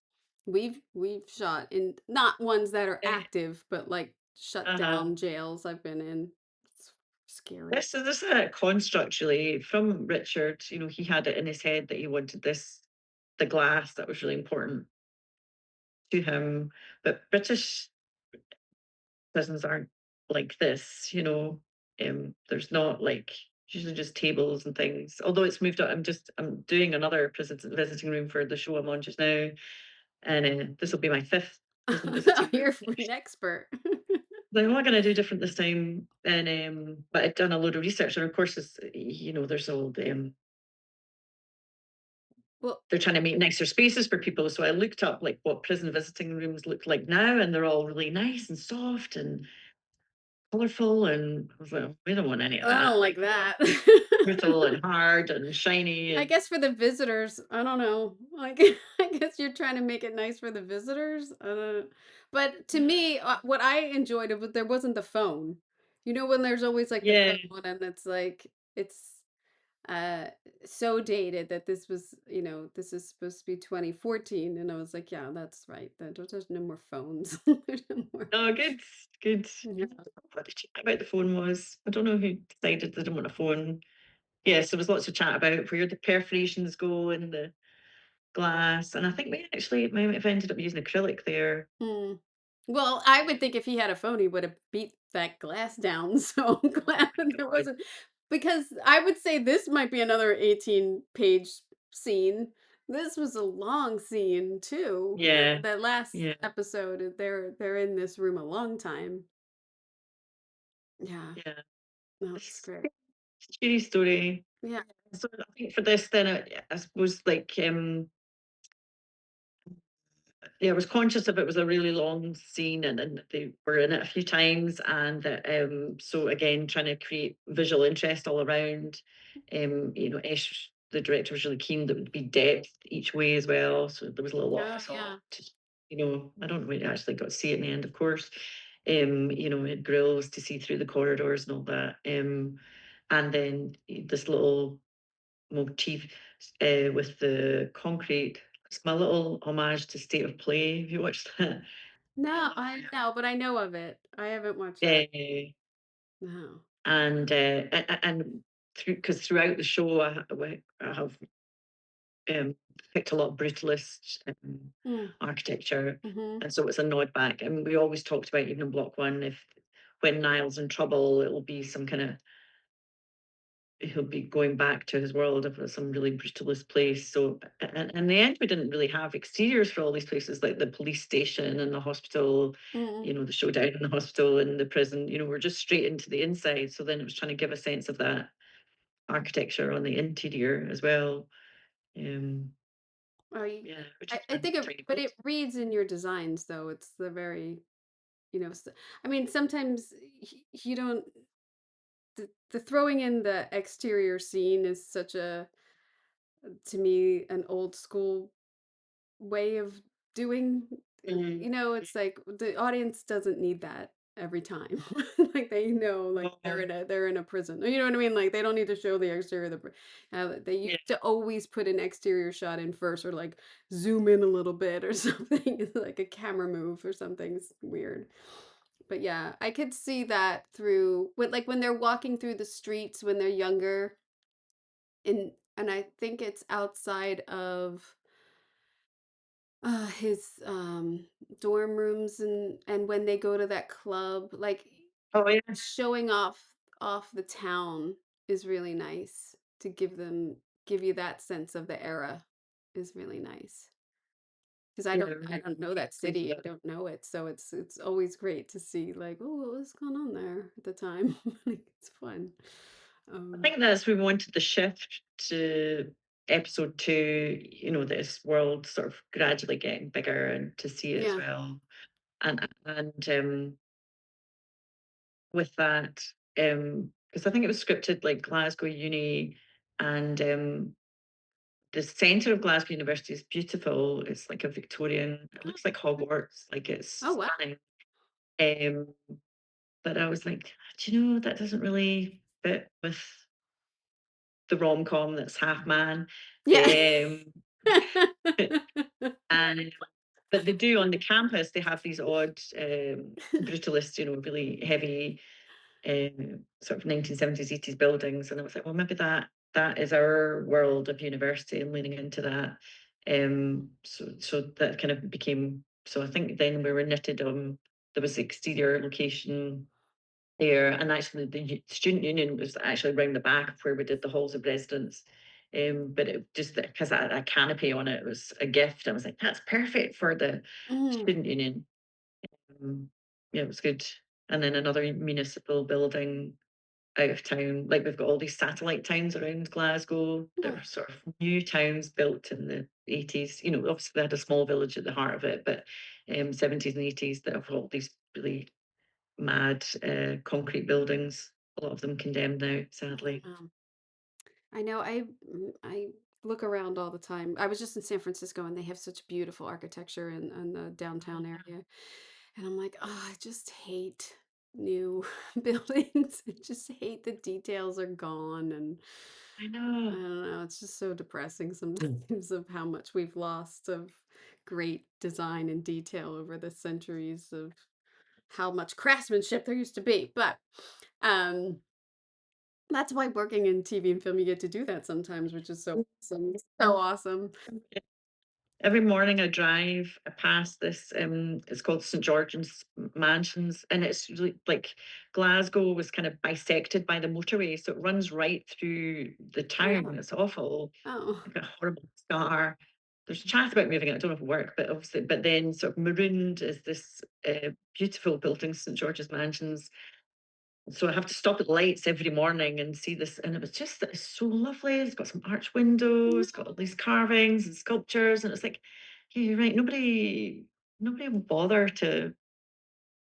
Speaker 1: we've shot in not ones that are
Speaker 2: Eh,
Speaker 1: active, but like shut
Speaker 2: uh-huh.
Speaker 1: down jails I've been in. It's scary.
Speaker 2: This is a construct really from Richard. He had it in his head that he wanted the glass that was really important to him. But British prisons aren't like this. There's not like usually just tables and things. Although it's moved up, I'm doing another prison visiting room for the show I'm on just now, and this will be my fifth prison visiting room.
Speaker 1: You're an expert.
Speaker 2: Like, what am I going to do different this time? And but I've done a load of research, and of course, there's all
Speaker 1: Well,
Speaker 2: they're trying to make nicer spaces for people. So I looked up like what prison visiting rooms look like now, and they're all really nice and soft and colorful. And I was like, we don't want any of
Speaker 1: I
Speaker 2: that.
Speaker 1: don't like
Speaker 2: Like, we want
Speaker 1: that.
Speaker 2: brutal and hard and shiny
Speaker 1: I
Speaker 2: and
Speaker 1: guess for the visitors, I don't know. Like, I guess you're trying to make it nice for the visitors. I don't know. But to me, what I enjoyed it was there wasn't the phone. You know, when there's always like the
Speaker 2: yeah,
Speaker 1: phone and it's like it's uh so dated that this was, this is supposed to be 2014 and I was like, yeah, that's right. There's no more phones. There's no more.
Speaker 2: oh, good, good.
Speaker 1: Yeah.
Speaker 2: What the chat about the phone was. I don't know who decided they didn't want a phone. Yes, there was lots of chat about where the perforations go in the glass, and I think we might have ended up using acrylic there.
Speaker 1: Hmm. Well, I would think if he had a phone, he would have beat that glass down. So I'm glad that there
Speaker 2: God.
Speaker 1: wasn't, because I would say this might be another 18-page scene. This was a long scene too.
Speaker 2: Yeah,
Speaker 1: The last
Speaker 2: yeah,
Speaker 1: episode, they're in this room a long time. Yeah,
Speaker 2: yeah.
Speaker 1: no, it's
Speaker 2: It's
Speaker 1: great.
Speaker 2: a cheery story.
Speaker 1: Yeah.
Speaker 2: So I think for this, then I suppose like yeah, I was conscious of it was a really long scene, and they were in it a few times, and so again, trying to create visual interest all around. Esh, the director was really keen that would be depth each way as well. So there was a little
Speaker 1: Oh
Speaker 2: office
Speaker 1: yeah.
Speaker 2: I don't really actually got to see it in the end, of course. We had grills to see through the corridors and all that. And then this little motif with the concrete. It's my little homage to State of Play. Have you watched that?
Speaker 1: No, I know, but I know of it. I haven't watched that.
Speaker 2: Uh,
Speaker 1: No.
Speaker 2: and throughout the show, I have picked a lot of brutalist
Speaker 1: Mm.
Speaker 2: architecture,
Speaker 1: Mm-hmm.
Speaker 2: and so it's a nod back. And we always talked about even in Block One, if when Niall's in trouble, it'll be some kind of he'll be going back to his world of some really brutalist place. So, and in the end, we didn't really have exteriors for all these places, like the police station and the hospital,
Speaker 1: Mm-hmm.
Speaker 2: the showdown in the hospital and the prison. We're just straight into the inside. So then it was trying to give a sense of that architecture on the interior as well. Um,
Speaker 1: Oh,
Speaker 2: yeah, which
Speaker 1: I,
Speaker 2: is
Speaker 1: I
Speaker 2: a
Speaker 1: think
Speaker 2: tiny
Speaker 1: but it
Speaker 2: bonus.
Speaker 1: reads in your designs though. It's the very, I mean, sometimes you don't, the throwing in the exterior scene is such a, to me, an old school way of doing,
Speaker 2: Mm,
Speaker 1: it's like the audience doesn't need that every time. Like they know, like
Speaker 2: no,
Speaker 1: they're in a prison. You know what I mean? Like they don't need to show the exterior of they
Speaker 2: yeah,
Speaker 1: used to always put an exterior shot in first or like zoom in a little bit or something. It's like a camera move or something's weird. But yeah, I could see that through when they're walking through the streets when they're younger, and I think it's outside of his dorm rooms, and when they go to that club, like
Speaker 2: oh yeah,
Speaker 1: showing off the town is really nice. to give you that sense of the era is really nice. 'Cause
Speaker 2: Yeah,
Speaker 1: I
Speaker 2: really,
Speaker 1: don't know
Speaker 2: really
Speaker 1: that
Speaker 2: pleased with
Speaker 1: city, I
Speaker 2: that.
Speaker 1: don't know it, so it's always great to see, like, "Oh, what was going on there at the time?" Like, it's fun.
Speaker 2: I
Speaker 1: Um,
Speaker 2: think that's we wanted the shift to episode 2, this world sort of gradually getting bigger and to see it as
Speaker 1: yeah.
Speaker 2: well. And with that, because I think it was scripted like Glasgow Uni, and the centre of Glasgow University is beautiful. It's like a Victorian, it
Speaker 1: Oh,
Speaker 2: looks like
Speaker 1: okay.
Speaker 2: Hogwarts, like it's
Speaker 1: Oh, wow.
Speaker 2: stunning. Um, but I was like, do you know, that doesn't really fit with the rom-com that's half man.
Speaker 1: Yeah.
Speaker 2: Um, and but they do on the campus, they have these odd brutalist, really heavy sort of 1970s, 80s buildings. And I was like, well, maybe that is our world of university and leaning into that. So that kind of became, so I think then we were knitted on, there was the exterior location there, and actually the student union was actually round the back of where we did the halls of residence. But it just because a canopy on it was a gift. I was like, that's perfect for the
Speaker 1: Mm.
Speaker 2: student union. Yeah, it was good. And then another municipal building out of town. Like we've got all these satellite towns around Glasgow.
Speaker 1: Yeah.
Speaker 2: They're sort of new towns built in the 80s. Obviously they had a small village at the heart of it, but 70s and 80s that have all these really mad concrete buildings. A lot of them condemned now, sadly.
Speaker 1: Wow. I know I look around all the time. I was just in San Francisco, and they have such beautiful architecture in the downtown area. And I'm like, "Oh, I just hate new buildings. I just hate the details are gone." And
Speaker 2: I
Speaker 1: I
Speaker 2: know.
Speaker 1: don't know, it's just so depressing sometimes of how much we've lost of great design and detail over the centuries of how much craftsmanship there used to be. But um that's why working in TV and film you get to do that sometimes, which is so awesome. So awesome.
Speaker 2: Every morning I drive past this, it's called St. George's Mansions, and it's really like Glasgow was kind of bisected by the motorway, so it runs right through the
Speaker 1: Oh
Speaker 2: town.
Speaker 1: wow.
Speaker 2: It's awful,
Speaker 1: Oh.
Speaker 2: like a horrible scar. There's chat about moving it. I don't know if it'll work, but obviously, but then sort of marooned is this beautiful building, St. George's Mansions. So I have to stop at lights every morning and see this, and it was just it's so lovely. It's got some arch windows, got all these carvings and sculptures, and it's like, yeah, you're right. Nobody will bother to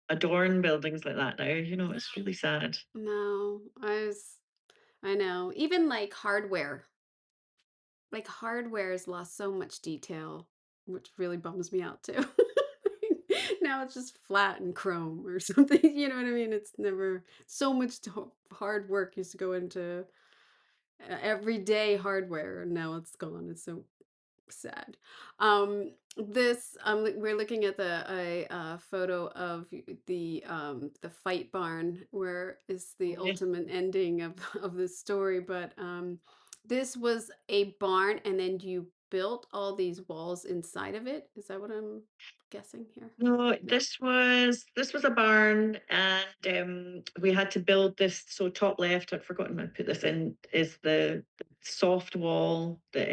Speaker 2: adorn buildings like that now. It's really sad.
Speaker 1: No, I know. Even like hardware. Like hardware has lost so much detail, which really bums me out too. Now it's just flat and chrome or something. You know what I mean? It's never so much hard work used to go into everyday hardware, and now it's gone. It's so sad. We're looking at a photo of the fight barn, where is the
Speaker 2: Oh, yeah.
Speaker 1: ultimate ending of of the story. But this was a barn, and then you built all these walls inside of it. Is that what I'm guessing here?
Speaker 2: No,
Speaker 1: No.
Speaker 2: this was a barn, and we had to build this. So top left, I'd forgotten I put this in, is the soft wall that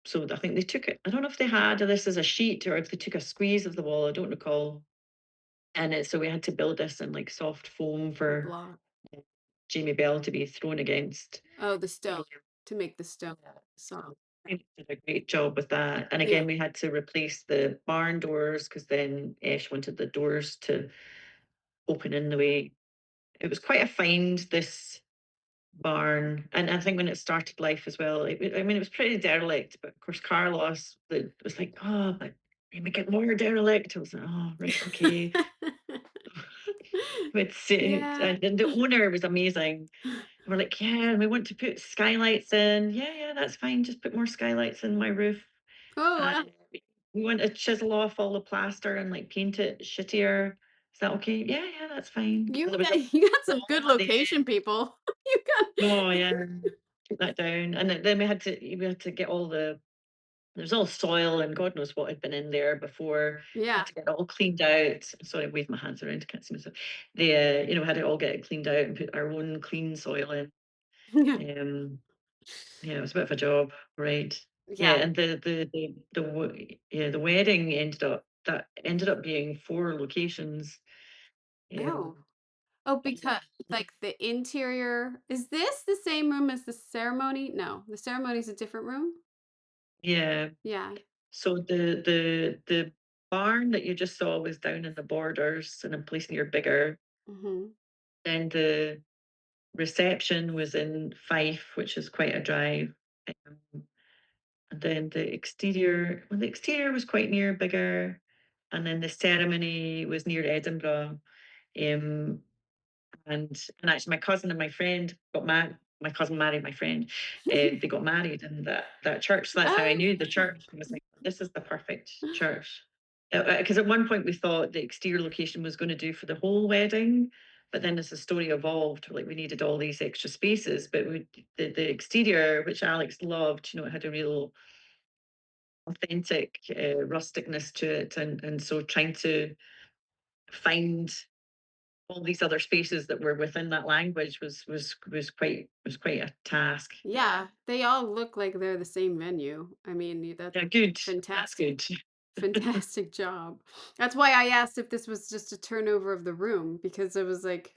Speaker 2: so I think they took it. I don't know if they had this as a sheet or if they took a squeeze of the wall. I don't recall. And so we had to build this in like soft foam
Speaker 1: The
Speaker 2: for
Speaker 1: block.
Speaker 2: Jamie Bell to be thrown against.
Speaker 1: Oh, the
Speaker 2: Um,
Speaker 1: stone, to make the stone
Speaker 2: yeah,
Speaker 1: soft.
Speaker 2: so I think they did a great job with that. And
Speaker 1: Yeah.
Speaker 2: again, we had to replace the barn doors because then Esh wanted the doors to open in the way. It was quite a find, this barn. And I think when it started life as well, I mean, it was pretty derelict, but of course, Carlos was like, oh, but we make it more derelict. I was like, oh, right, okay.
Speaker 1: Yeah.
Speaker 2: And the owner was amazing. We're like, yeah, and we want to put skylights in. Yeah, yeah, that's fine. Just put more skylights in my roof.
Speaker 1: Oh,
Speaker 2: And
Speaker 1: wow.
Speaker 2: we want to chisel off all the plaster and like paint it shittier. Is that okay? Yeah, yeah, that's fine. And there was a
Speaker 1: You got some good
Speaker 2: wall at the
Speaker 1: location people. You got
Speaker 2: Oh yeah, took that down, and then we had to get all there's all soil and God knows what had been in there before.
Speaker 1: Yeah.
Speaker 2: Had to get it all cleaned out. Sorry, I waved my hands around. I can't see myself. They, had to all get it cleaned out and put our own clean soil in.
Speaker 1: Yeah.
Speaker 2: Um, Yeah, it was a bit of a job, right. Yeah,
Speaker 1: Yeah.
Speaker 2: and the wedding ended up being 4 locations.
Speaker 1: Oh.
Speaker 2: Um,
Speaker 1: Oh, because like the interior, is this the same room as the ceremony? No, the ceremony is a different room.
Speaker 2: yeah,
Speaker 1: Yeah.
Speaker 2: so the barn that you just saw was down in the Borders in a place near Biggar.
Speaker 1: Hmm.
Speaker 2: Then the reception was in Fife, which is quite a drive. Um, and then the exterior was quite near Biggar, and then the ceremony was near Edinburgh. Um, and actually my cousin and my friend got married. My cousin married my friend. They got married in that church. So that's how I
Speaker 1: Oh,
Speaker 2: knew the church. I was like, this is the perfect church. Because at one point we thought the exterior location was going to do for the whole wedding, but then as the story evolved, like we needed all these extra spaces. But the exterior, which Alex loved, it had a real authentic rusticness to it, and so trying to find all these other spaces that were within that language was quite a task.
Speaker 1: yeah. They all look like they're the same venue. I mean, that's
Speaker 2: Yeah, good. That's
Speaker 1: fantastic.
Speaker 2: good.
Speaker 1: Fantastic job. That's why I asked if this was just a turnover of the room because it was like,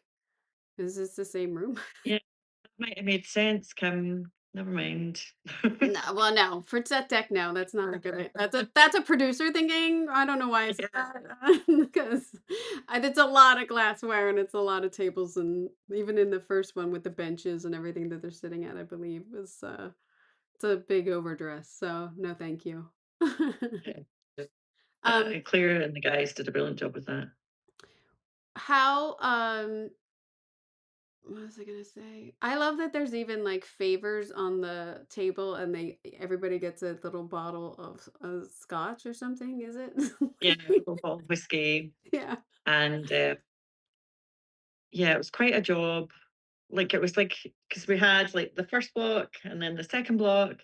Speaker 1: is this the same room?
Speaker 2: Yeah, that might have made sense, Kim. Never mind.
Speaker 1: No, well, no, for set deck, no, that's not a good that's a producer thinking. I don't know why I said
Speaker 2: Yeah,
Speaker 1: that because it's a lot of glassware and it's a lot of tables and even in the first one with the benches and everything that they're sitting at, I believe is it's a big overdress. So no, thank you.
Speaker 2: yeah.
Speaker 1: um,
Speaker 2: Claire and the guys did a brilliant job with that.
Speaker 1: how what was I gonna say? I love that there's even like favors on the table, and everybody gets a little bottle of scotch or something. Is it?
Speaker 2: Yeah, a bottle of whiskey,
Speaker 1: Yeah.
Speaker 2: and yeah, it was quite a job. Like it was like because we had like the first block and then the second block,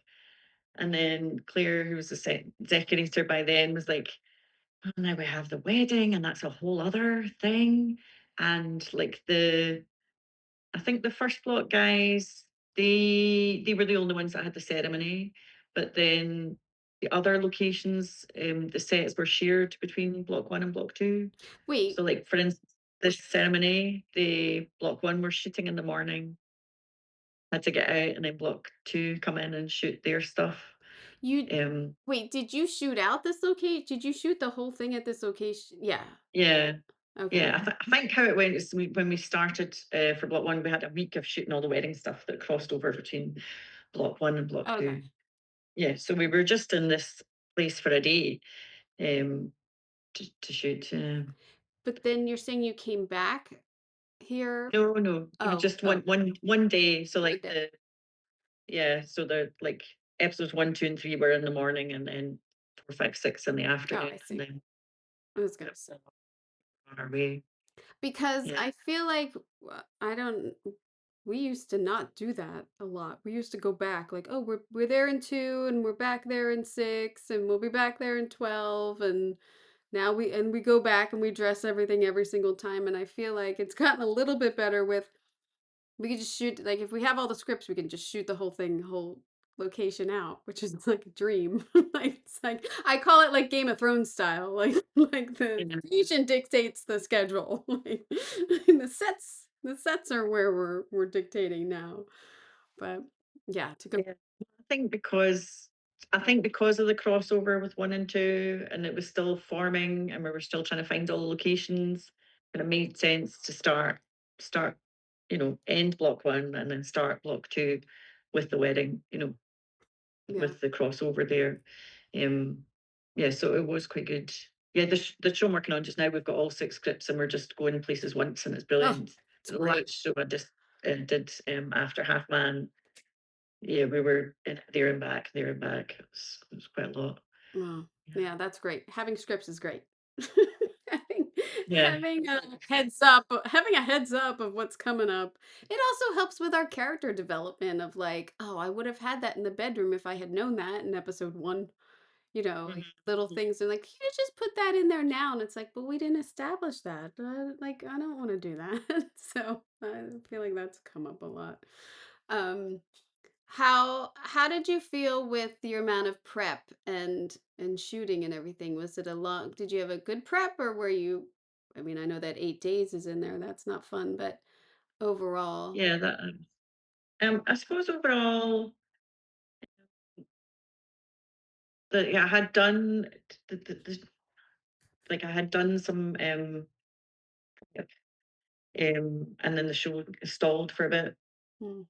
Speaker 2: and then Claire, who was the decorator by then, was like, "Oh, now we have the wedding, and that's a whole other thing." And like I think the first block guys, they were the only ones that had the ceremony, but then the other locations, the sets were shared between block one and block two.
Speaker 1: Wait,
Speaker 2: So, like for instance, this ceremony, the block one were shooting in the morning, had to get out, and then block two come in and shoot their stuff.
Speaker 1: you
Speaker 2: Um,
Speaker 1: wait, did you shoot out this location? Did you shoot the whole thing at this location? Yeah.
Speaker 2: yeah,
Speaker 1: Okay.
Speaker 2: yeah. I think how it went is when we started for block one, we had a week of shooting all the wedding stuff that crossed over between block one and block two.
Speaker 1: Okay.
Speaker 2: Yeah, so we were just in this place for a day um, to shoot.
Speaker 1: But then you're saying you came back here?
Speaker 2: No, no, it was
Speaker 1: Oh,
Speaker 2: just
Speaker 1: oh,
Speaker 2: one day. So
Speaker 1: one
Speaker 2: like
Speaker 1: day.
Speaker 2: so the like episodes one, two, and three were in the morning, and then four, five, six in the
Speaker 1: Oh,
Speaker 2: afternoon,
Speaker 1: I
Speaker 2: and
Speaker 1: see.
Speaker 2: then
Speaker 1: I was gonna
Speaker 2: yep,
Speaker 1: say.
Speaker 2: on our way.
Speaker 1: Because
Speaker 2: Yeah.
Speaker 1: I feel like I don't we used to not do that a lot. We used to go back like, oh, we're there in 2 and we're back there in 6 and we'll be back there in 12 and now we go back and we dress everything every single time and I feel like it's gotten a little bit better with we could just shoot like if we have all the scripts, we can just shoot the whole thing, whole location out, which is like a dream. Like it's like I call it like Game of Thrones style, like like the
Speaker 2: Yeah.
Speaker 1: creation dictates the schedule. Like and the sets are where we're dictating now. But yeah, to go.
Speaker 2: Yeah. think because I think because of the crossover with one and two, and it was still forming, and we were still trying to find all the locations, and it made sense to start, end block one and then start block two with the wedding,
Speaker 1: Yeah.
Speaker 2: with the crossover there. Um, yeah, so it was quite good. Yeah, the show I'm working on just now, we've got all 6 scripts, and we're just going places once, and it's
Speaker 1: Oh,
Speaker 2: brilliant.
Speaker 1: it's
Speaker 2: The
Speaker 1: great.
Speaker 2: last show I just did after Half Man, yeah, we were there and back, there and back. It was quite a lot.
Speaker 1: Well,
Speaker 2: Yeah.
Speaker 1: yeah, that's great. Having scripts is great. having
Speaker 2: Yeah.
Speaker 1: having a heads up of what's coming up. It also helps with our character development of like, oh, I would have had that in the bedroom if I had known that in episode 1. Like
Speaker 2: Mhm.
Speaker 1: little things are like, you just put that in there now. And it's like, but we didn't establish that. Like, I don't want to do that. So I feel like that's come up a lot. Um, How did you feel with your amount of prep and shooting and everything? Was it a long, did you have a good prep, or were you, I mean, I know that 8 days is in there. That's not fun, but overall,
Speaker 2: Yeah, that. I suppose overall, that yeah, I had done like I had done some and then the show stalled for a bit,
Speaker 1: hmm,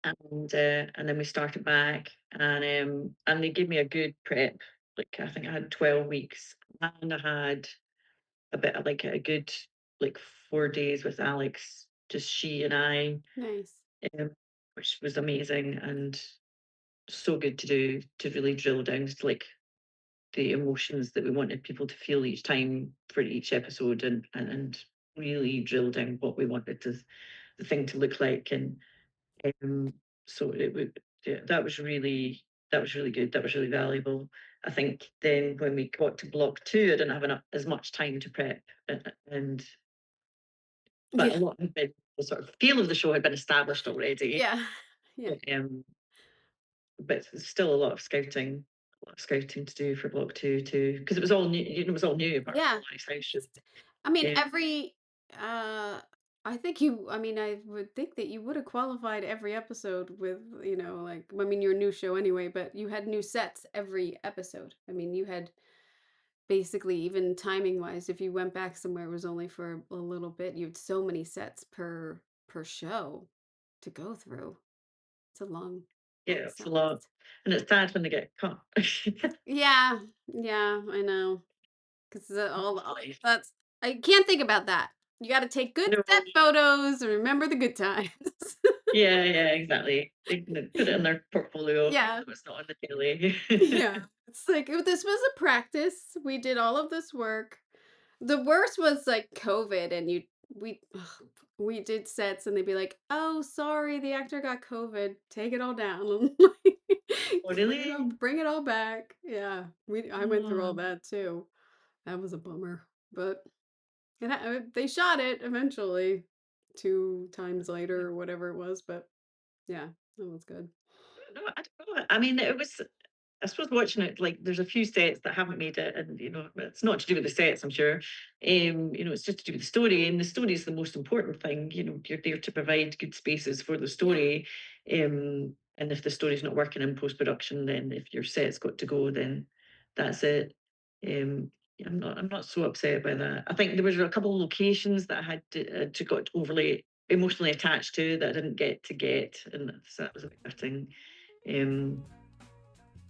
Speaker 2: and then we started back, and they gave me a good prep. Like I think I had 12 weeks, and I had a bit of like a good like 4 days with Alex, just she and I,
Speaker 1: nice.
Speaker 2: um, which was amazing and so good to do, to really drill down to like the emotions that we wanted people to feel each time for each episode, and really drill down what we wanted the thing to look like. And um, so it would, yeah, that was really good. That was really valuable. I think then when we got to block two, I didn't have enough, as much time to prep, and but a
Speaker 1: Yeah,
Speaker 2: lot had been, the sort of feel of the show had been established already.
Speaker 1: yeah, yeah,
Speaker 2: Um, but still a lot of scouting to do for block two too, because it was all new. You know, it was all new apart from
Speaker 1: yeah.
Speaker 2: Life House.
Speaker 1: It's, I mean,
Speaker 2: Yeah,
Speaker 1: every, uh, I think you, I mean, I would think that you would have qualified every episode with, like, I mean, your new show anyway, but you had new sets every episode. I mean, you had basically, even timing wise, if you went back somewhere, it was only for a little bit. You had so many sets per show to go through. It's a long
Speaker 2: yeah, it's a lot,
Speaker 1: sets.
Speaker 2: and it's sad when they get caught.
Speaker 1: Yeah, yeah, I know. Because
Speaker 2: That's life.
Speaker 1: that's, I can't think about that. You got to take good
Speaker 2: No,
Speaker 1: set photos and remember the good times.
Speaker 2: yeah, yeah, exactly. They can put it in their portfolio, even
Speaker 1: Yeah,
Speaker 2: though it's not on the telly.
Speaker 1: yeah. It's like, this was a practice. We did all of this work. The worst was like COVID, and we did sets, and they'd be like, "Oh, sorry, the actor got COVID. Take it all down." I'm like,
Speaker 2: Oh, really?
Speaker 1: bring it all back. Yeah, I went through all
Speaker 2: Oh,
Speaker 1: that too. That was a bummer, but they shot it eventually, 2 times later or whatever it was. But yeah, that was good.
Speaker 2: no, I don't know. I mean, it was. I suppose watching it, like there's a few sets that haven't made it, and it's not to do with the sets, I'm sure. It's just to do with the story, and the story is the most important thing. You're there to provide good spaces for the
Speaker 1: Yeah.
Speaker 2: story. And if the story's not working in post production, then if your set's got to go, then that's it. I'm not so upset by that. I think there was a couple of locations that I had to got overly emotionally attached to that I didn't get, and so that was a bit hurting. Um,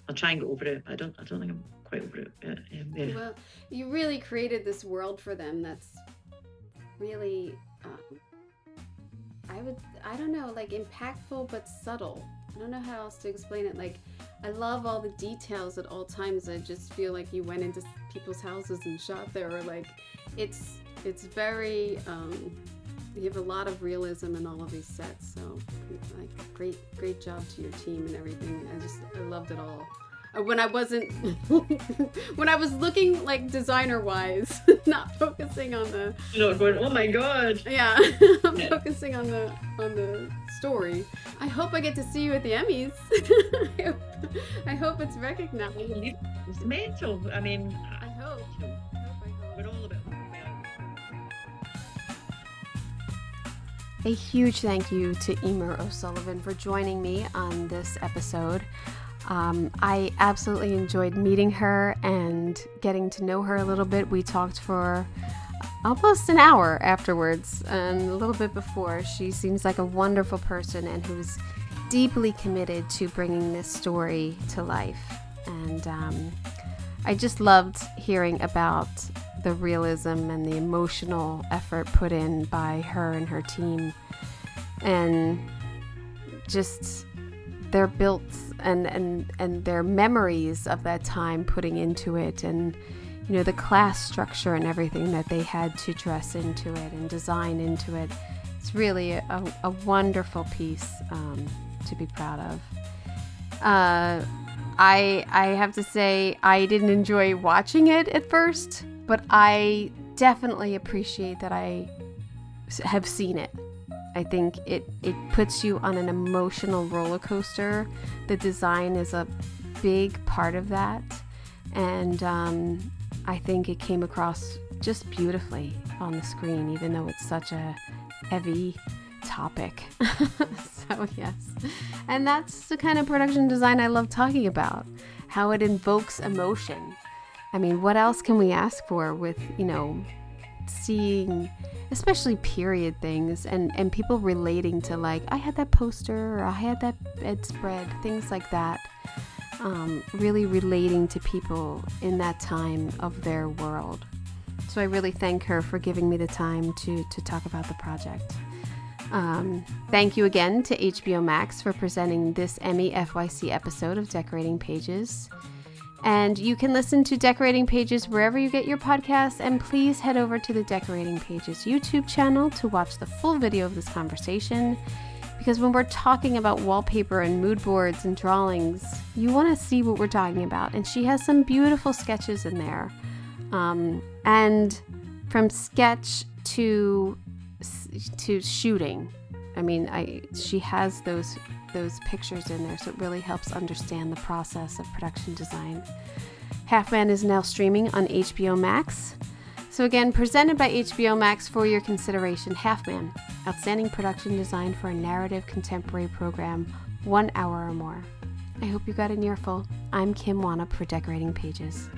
Speaker 2: I'll try and get over it. I don't think I'm quite over it yet. Yeah.
Speaker 1: Well, you really created this world for them that's really, I don't know, like impactful but subtle. I don't know how else to explain it. Like, I love all the details at all times. I just feel like you went into people's houses and shot there, or like, it's very, you have a lot of realism in all of these sets. So, like, great job to your team and everything. I loved it all. When I wasn't, when I was looking like designer wise, not focusing on the,
Speaker 2: Going, oh my God.
Speaker 1: yeah, I'm
Speaker 2: Yeah.
Speaker 1: focusing on the story. I hope I get to see you at the Emmys. I hope it's recognized.
Speaker 2: It's mental. I mean,
Speaker 1: I hope.
Speaker 2: we're all a bit.
Speaker 1: A huge thank you to Emer O'Sullivan for joining me on this episode. I absolutely enjoyed meeting her and getting to know her a little bit. We talked for almost an hour afterwards and a little bit before. She seems like a wonderful person and who's deeply committed to bringing this story to life. And I just loved hearing about the realism and the emotional effort put in by her and her team. And just their built and their memories of that time putting into it, and the class structure and everything that they had to dress into it and design into it. It's really a wonderful piece to be proud of. I have to say I didn't enjoy watching it at first, but I definitely appreciate that I have seen it. I think it puts you on an emotional roller coaster. The design is a big part of that. And I think it came across just beautifully on the screen, even though it's such a heavy topic. So yes. And that's the kind of production design I love talking about, how it invokes emotion. I mean, what else can we ask for with, seeing especially period things and people relating to, like, I had that poster, or I had that bedspread, things like that. Really relating to people in that time of their world. So I really thank her for giving me the time to talk about the project. Thank you again to HBO Max for presenting this Emmy FYC episode of Decorating Pages. And you can listen to Decorating Pages wherever you get your podcasts, and please head over to the Decorating Pages YouTube channel to watch the full video of this conversation. Because when we're talking about wallpaper and mood boards and drawings, you want to see what we're talking about. And she has some beautiful sketches in there. And from sketch to shooting, I mean, she has those pictures in there, so it really helps understand the process of production design. Half Man is now streaming on HBO Max. So again, presented by HBO Max for your consideration, Half Man, outstanding production design for a narrative contemporary program, 1 hour or more. I hope you got an earful. I'm Kim Wanup for Decorating Pages.